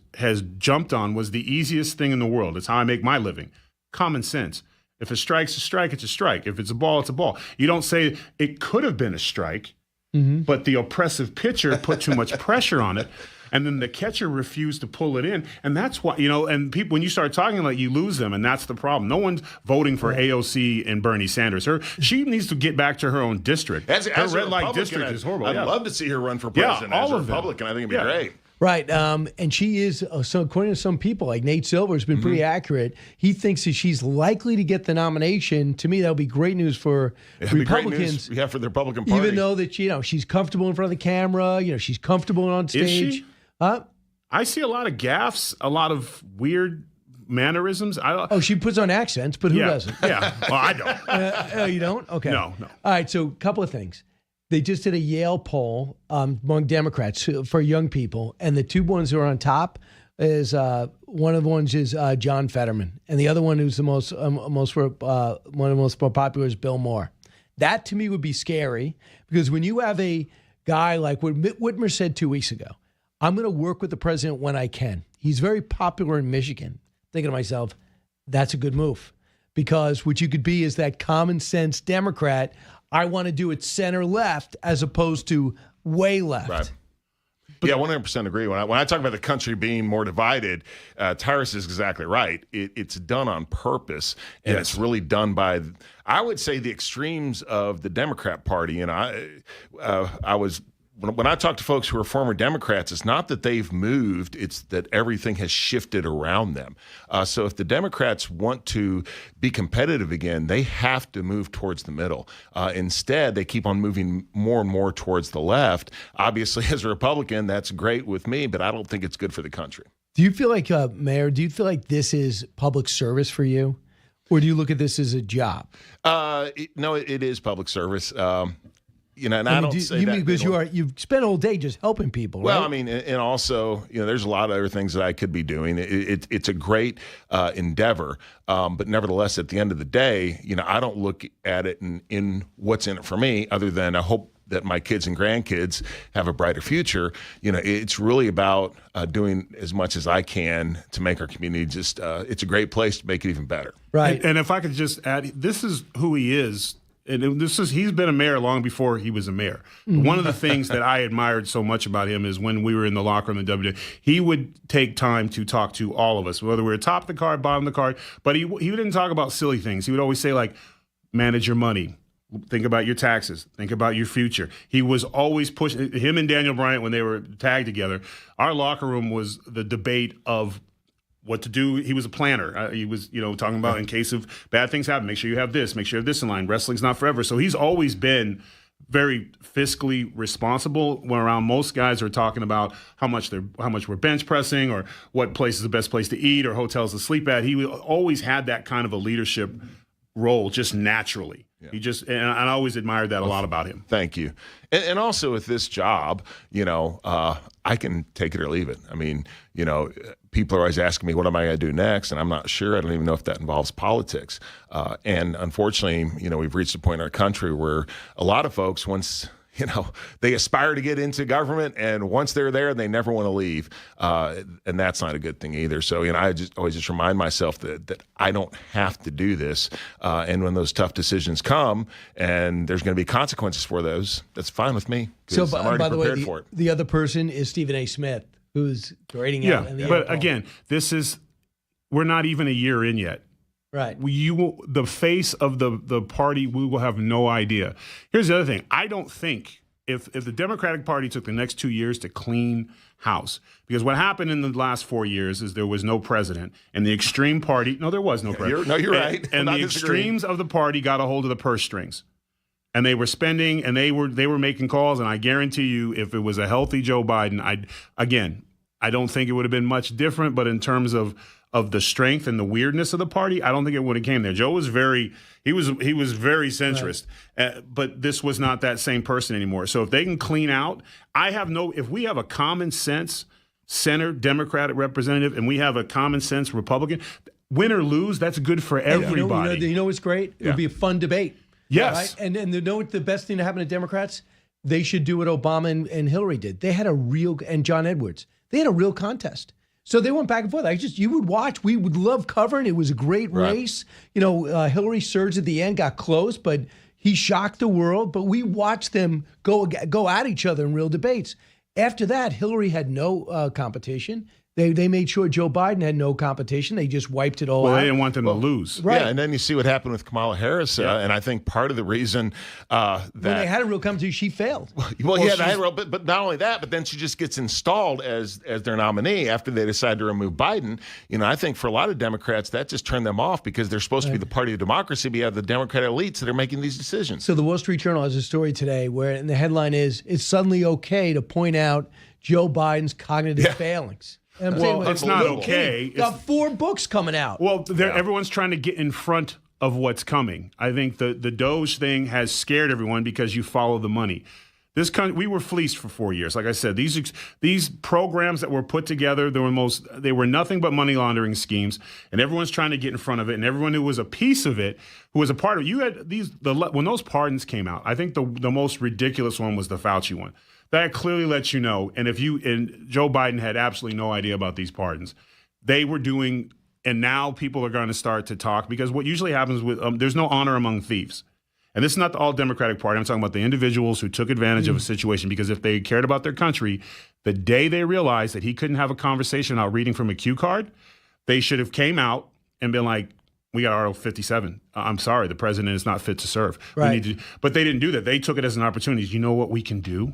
jumped on was the easiest thing in the world. It's how I make my living. Common sense. If a strike's a strike, it's a strike. If it's a ball, it's a ball. You don't say it could have been a strike, but the oppressive pitcher put too much pressure on it, and then the catcher refused to pull it in. And that's why, you know, and people, when you start talking, like, you lose them, and that's the problem. No one's voting for AOC and Bernie Sanders. She needs to get back to her own district. Her red light district is horrible. I'd love to see her run for president as a Republican. I think it'd be great. Right. And she is, so according to some people, like Nate Silver has been pretty accurate. He thinks that she's likely to get the nomination. To me, that would be great news for Republicans. Yeah, for the Republican Party. Even though that, you know, she's comfortable in front of the camera, you know, she's comfortable on stage. Is she? I see a lot of gaffes, a lot of weird mannerisms. She puts on accents, but who doesn't? Yeah. Well, I don't. You don't? Okay. No. All right. So a couple of things. They just did a Yale poll among Democrats for young people, and the two ones who are on top is one of the ones is John Fetterman, and the other one who's the one of the most popular is Bill Maher. That to me would be scary, because when you have a guy like what Mitt Whitmer said 2 weeks ago, I'm going to work with the president when I can. He's very popular in Michigan. Thinking to myself, that's a good move, because what you could be is that common sense Democrat. I want to do it center left as opposed to way left. Right. Yeah, 100% agree. When I talk about the country being more divided, Tyrus is exactly right. It's done on purpose, and it's really done by, I would say, the extremes of the Democrat Party. And when I talk to folks who are former Democrats, it's not that they've moved, it's that everything has shifted around them. So if the Democrats want to be competitive again, they have to move towards the middle. Instead, they keep on moving more and more towards the left. Obviously, as a Republican, that's great with me, but I don't think it's good for the country. Do you feel like, Mayor, do you feel like this is public service for you? Or do you look at this as a job? No, it is public service. And I don't say that because you've spent all day just helping people. Well, right? I mean, and also, there's a lot of other things that I could be doing. It's a great endeavor, but nevertheless, at the end of the day, I don't look at it in what's in it for me, other than I hope that my kids and grandkids have a brighter future. It's really about doing as much as I can to make our community just. It's a great place to make it even better. Right. And if I could just add, this is who he is. And he's been a mayor long before he was a mayor. One of the things that I admired so much about him is when we were in the locker room in the WJ, he would take time to talk to all of us, whether we were top of the card, bottom of the card. But he didn't talk about silly things. He would always say, like, manage your money. Think about your taxes. Think about your future. He was always pushing. Him and Daniel Bryant, when they were tagged together, our locker room was the debate of what to do. He was a planner. He was, talking about in case of bad things happen, make sure you have this, make sure you have this in line. Wrestling's not forever. So he's always been very fiscally responsible. When around most guys are talking about how much we're bench pressing or what place is the best place to eat or hotels to sleep at. He always had that kind of a leadership role just naturally. Yeah. And I always admired that a lot about him. Thank you. And also with this job, I can take it or leave it. I mean, people are always asking me, what am I going to do next? And I'm not sure. I don't even know if that involves politics. And unfortunately, we've reached a point in our country where a lot of folks, once they aspire to get into government, and once they're there, they never want to leave. And that's not a good thing either. So, I always remind myself that I don't have to do this. And when those tough decisions come and there's going to be consequences for those, that's fine with me. So, I'm already by the way, prepared for it. the other person is Stephen A. Smith, who's grading out. Yeah, but again, we're not even a year in yet. Right. The face of the party, we will have no idea. Here's the other thing. I don't think if the Democratic Party took the next 2 years to clean house, because what happened in the last 4 years is there was no president, and the extreme party, no, there was no president. You're right. And the extremes of the party got a hold of the purse strings. And they were spending, and they were making calls, and I guarantee you, if it was a healthy Joe Biden, I don't think it would have been much different, but in terms of the strength and the weirdness of the party, I don't think it would have came there. Joe was very centrist, right. But this was not that same person anymore. So if they can clean out, if we have a common sense center Democratic representative and we have a common sense Republican, win or lose, that's good for everybody. You know what's great? It would be a fun debate. Yes. Right? And you know what the best thing to happen to Democrats? They should do what Obama and Hillary did. They had and John Edwards, they had a real contest. So they went back and forth. You would watch. We would love covering. It was a great race. Hillary surged at the end, got close, but he shocked the world. But we watched them go at each other in real debates. After that, Hillary had no competition. They made sure Joe Biden had no competition. They just wiped it all out. They didn't want them to lose. Right. Yeah, and then you see what happened with Kamala Harris, and I think part of the reason that when they had a real competition, she failed. But not only that, but then she just gets installed as their nominee after they decide to remove Biden. I think for a lot of Democrats, that just turned them off because they're supposed to be the party of democracy, but you have the Democratic elites that are making these decisions. So the Wall Street Journal has a story today and the headline is, it's suddenly okay to point out Joe Biden's cognitive failings. It's not okay. Got 4 books coming out. Well, everyone's trying to get in front of what's coming. I think the Doge thing has scared everyone because you follow the money. We were fleeced for 4 years. Like I said, these programs that were put together, they were nothing but money laundering schemes, and everyone's trying to get in front of it. And everyone who was a piece of it, who was a part of it, you had when those pardons came out. I think the most ridiculous one was the Fauci one. That clearly lets you know. And Joe Biden had absolutely no idea about these pardons. They were doing, and now people are going to start to talk, because what usually happens with there's no honor among thieves. And this is not the all-Democratic Party. I'm talking about the individuals who took advantage of a situation, because if they cared about their country, the day they realized that he couldn't have a conversation without reading from a cue card, they should have came out and been like, we got Article 57. I'm sorry, the president is not fit to serve. Right. But they didn't do that. They took it as an opportunity. You know what we can do?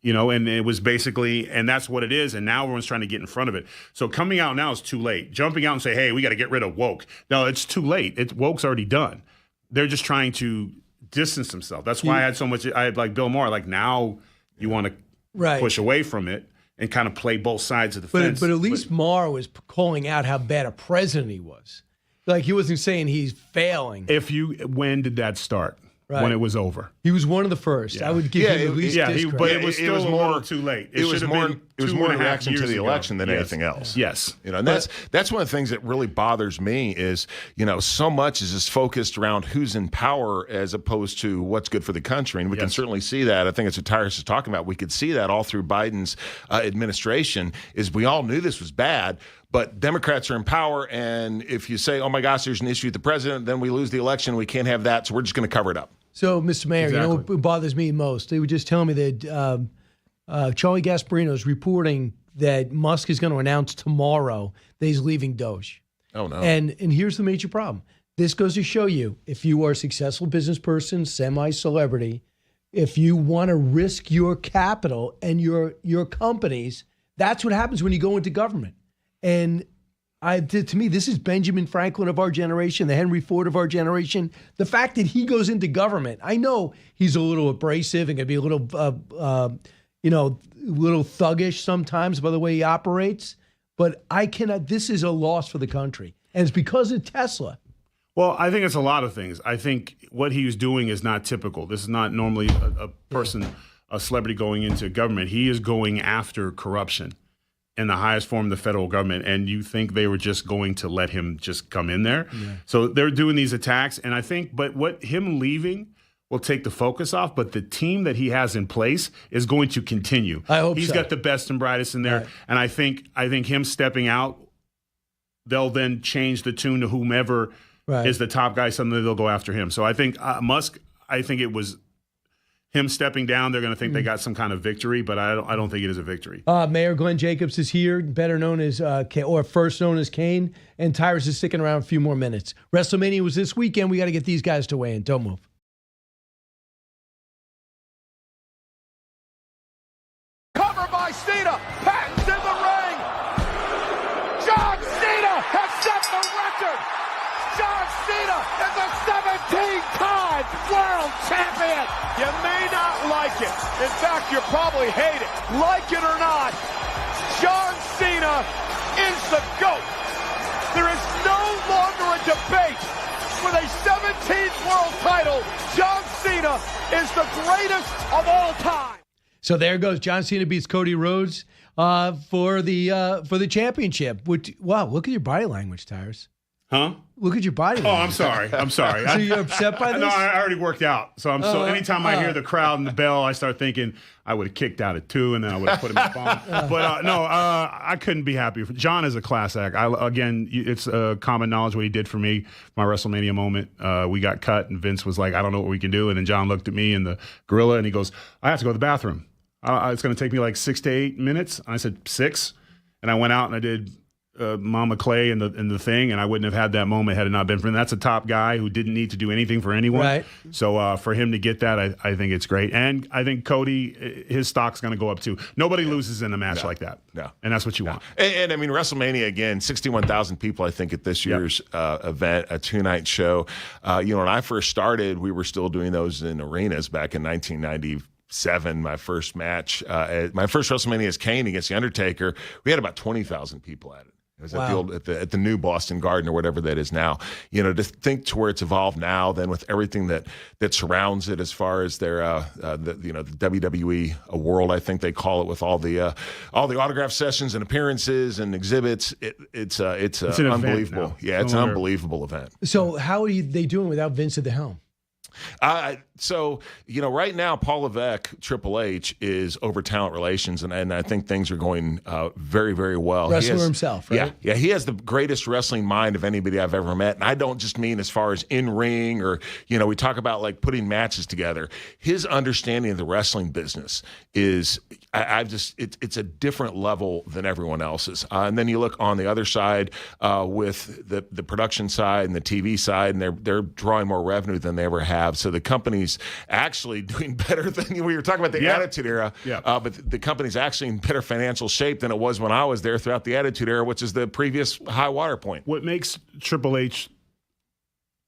And it was basically, and that's what it is. And now everyone's trying to get in front of it. So coming out now is too late. Jumping out and say, hey, we got to get rid of woke. No, it's too late. Woke's already done. They're just trying to distance themselves. That's why I had like Bill Maher, like now you want to push away from it and kind of play both sides of the fence. But at least Maher was calling out how bad a president he was. Like, he wasn't saying he's failing. When did that start? Right. When it was over. He was one of the first. Yeah. I would give him at least discredit. But it was still a little too late. It was more a reaction to the election than anything else. Yes. And that's one of the things that really bothers me is, so much is just focused around who's in power as opposed to what's good for the country. And we can certainly see that. I think it's what Tyrus is talking about. We could see that all through Biden's administration, is we all knew this was bad, but Democrats are in power, and if you say, oh my gosh, there's an issue with the president, then we lose the election, we can't have that, so we're just going to cover it up. So, Mr. Mayor, you know what bothers me most? They were just telling me that Charlie Gasparino is reporting that Musk is going to announce tomorrow that he's leaving Doge. Oh, no. And here's the major problem. This goes to show you, if you are a successful business person, semi-celebrity, if you want to risk your capital and your companies, that's what happens when you go into government. And to me, this is Benjamin Franklin of our generation, the Henry Ford of our generation. The fact that he goes into government, I know he's a little abrasive and can be a little, little thuggish sometimes by the way he operates. But this is a loss for the country. And it's because of Tesla. Well, I think it's a lot of things. I think what he was doing is not typical. This is not normally a celebrity going into government. He is going after corruption in the highest form of the federal government, and you think they were just going to let him just come in there. Yeah. So they're doing these attacks, and I think, but what him leaving will take the focus off, but the team that he has in place is going to continue. I hope He's got the best and brightest in there, right. And I think him stepping out, they'll then change the tune to whomever is the top guy, suddenly they'll go after him. So I think Musk, I think it was him stepping down, they're going to think they got some kind of victory, but I don't think it is a victory. Mayor Glenn Jacobs is here, better known as, or first known as Kane, and Tyrus is sticking around a few more minutes. WrestleMania was this weekend. We got to get these guys to weigh in. Don't move. Cover by Cena. Patton's in the ring. John Cena has set the record. John Cena is the 17-time world champion. You may not like it. In fact, you probably hate it. Like it or not, John Cena is the GOAT. There is no longer a debate. With a 17th world title, John Cena is the greatest of all time. So there goes. John Cena beats Cody Rhodes for the championship. Wow, look at your body language, Tyrus. Huh? Look at your body language. I'm sorry. So you're upset by this? No, I already worked out. So anytime I hear the crowd and the bell, I start thinking I would have kicked out at 2 and then I would have put him in bomb. But I couldn't be happier. John is a class act. It's common knowledge what he did for me, my WrestleMania moment. We got cut and Vince was like, I don't know what we can do. And then John looked at me and the gorilla and he goes, I have to go to the bathroom. It's going to take me like 6 to 8 minutes. And I said, 6? And I went out and I did Mama Clay and the thing, and I wouldn't have had that moment had it not been for him. That's a top guy who didn't need to do anything for anyone. Right. So for him to get that, I think it's great. And I think Cody, his stock's going to go up too. Nobody loses in a match like that. No. And that's what you want. And I mean, WrestleMania, again, 61,000 people, I think, at this year's event, a 2-night show. When I first started, we were still doing those in arenas back in 1997. My first match, my first WrestleMania as Kane against The Undertaker, we had about 20,000 people at it. It was at the new Boston Garden or whatever that is now. To think to where it's evolved now, then with everything that surrounds it, as far as their the WWE world, I think they call it, with all the autograph sessions and appearances and exhibits. It's unbelievable. Yeah, it's an unbelievable event. So how are they doing without Vince at the helm? So, right now, Paul Levesque, Triple H, is over talent relations, and I think things are going very, very well. Wrestler himself, right? Yeah, he has the greatest wrestling mind of anybody I've ever met. And I don't just mean as far as in-ring or, we talk about like putting matches together. His understanding of the wrestling business is, it's a different level than everyone else's. And then you look on the other side with the production side and the TV side, and they're drawing more revenue than they ever have. So the company's actually doing better than we were talking about the Attitude Era. Yeah. But the company's actually in better financial shape than it was when I was there throughout the Attitude Era, which is the previous high water point. What makes Triple H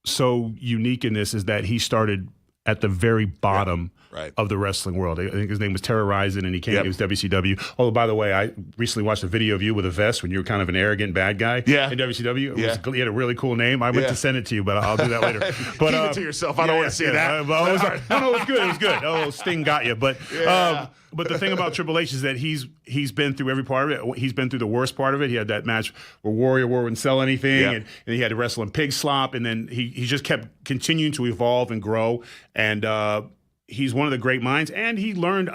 so unique in this is that he started at the very bottom of the wrestling world. I think his name was Terrorizing, and he came. It was WCW. Oh, by the way, I recently watched a video of you with a vest when you were kind of an arrogant bad guy in WCW. You had a really cool name. I meant to send it to you, but I'll do that later. But keep it to yourself. I don't want to see that. No, it was good. It was good. Oh, Sting got you. But the thing about Triple H is that he's been through every part of it. He's been through the worst part of it. He had that match where Warrior wouldn't sell anything, and he had to wrestle in pig slop, and then he just kept continuing to evolve and grow. And he's one of the great minds, and he learned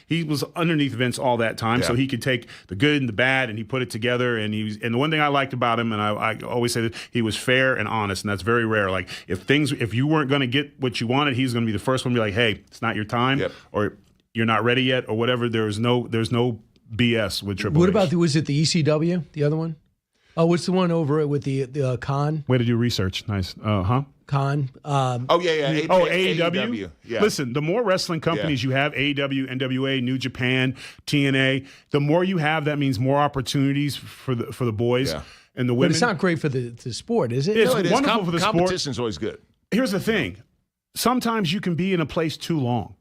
he was underneath Vince all that time, so he could take the good and the bad, and he put it together. And the one thing I liked about him, and I always say that he was fair and honest, and that's very rare. Like if you weren't going to get what you wanted, he's going to be the first one to be like, hey, it's not your time, or you're not ready yet, or whatever. There's no BS with Triple H. What about was it the ECW, the other one? Oh, what's the one over with the Khan? Way to do research. Nice. Khan. AEW? Yeah. Listen, the more wrestling companies you have, AEW, NWA, New Japan, TNA, the more you have, that means more opportunities for the boys and the women. But it's not great for the sport, is it? It's wonderful for the sport. Competition's always good. Here's the thing. Sometimes you can be in a place too long.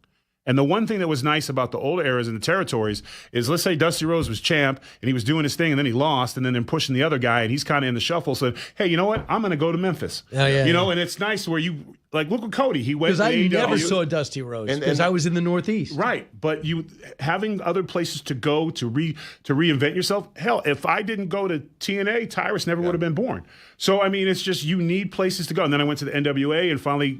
And the one thing that was nice about the old eras and the territories is, let's say Dusty Rhodes was champ and he was doing his thing and then he lost, and then they're pushing the other guy and he's kind of in the shuffle. So, hey, you know what? I'm going to go to Memphis. And it's nice where you, like, look at Cody. He went to AEW. Because I never saw Dusty Rhodes because I was in the Northeast. Right. But you having other places to go to reinvent yourself. Hell, if I didn't go to TNA, Tyrus never would have been born. So, I mean, it's just you need places to go. And then I went to the NWA and finally,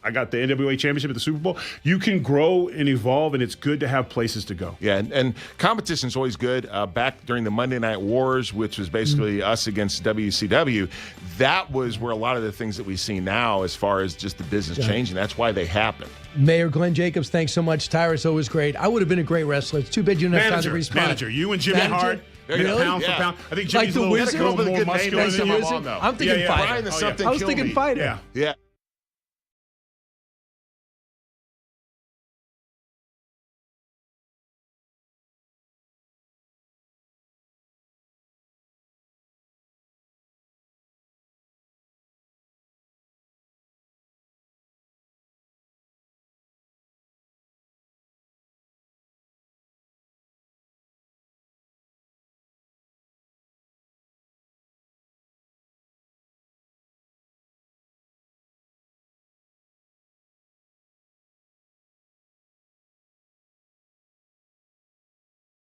I got the NWA championship at the Super Bowl. You can grow and evolve, and it's good to have places to go. Yeah, and competition's always good. Back during the Monday Night Wars, which was basically us against WCW, that was where a lot of the things that we see now as far as just the business changing, that's why they happen. Mayor Glenn Jacobs, thanks so much. Tyrus, always great. I would have been a great wrestler. It's too bad you didn't have time to respond. Manager, you and Jimmy Hart. Really? Pound for pound. I think Jimmy's like a little more muscular than you. I'm thinking fighter. Brian the something I was thinking fighter. Yeah.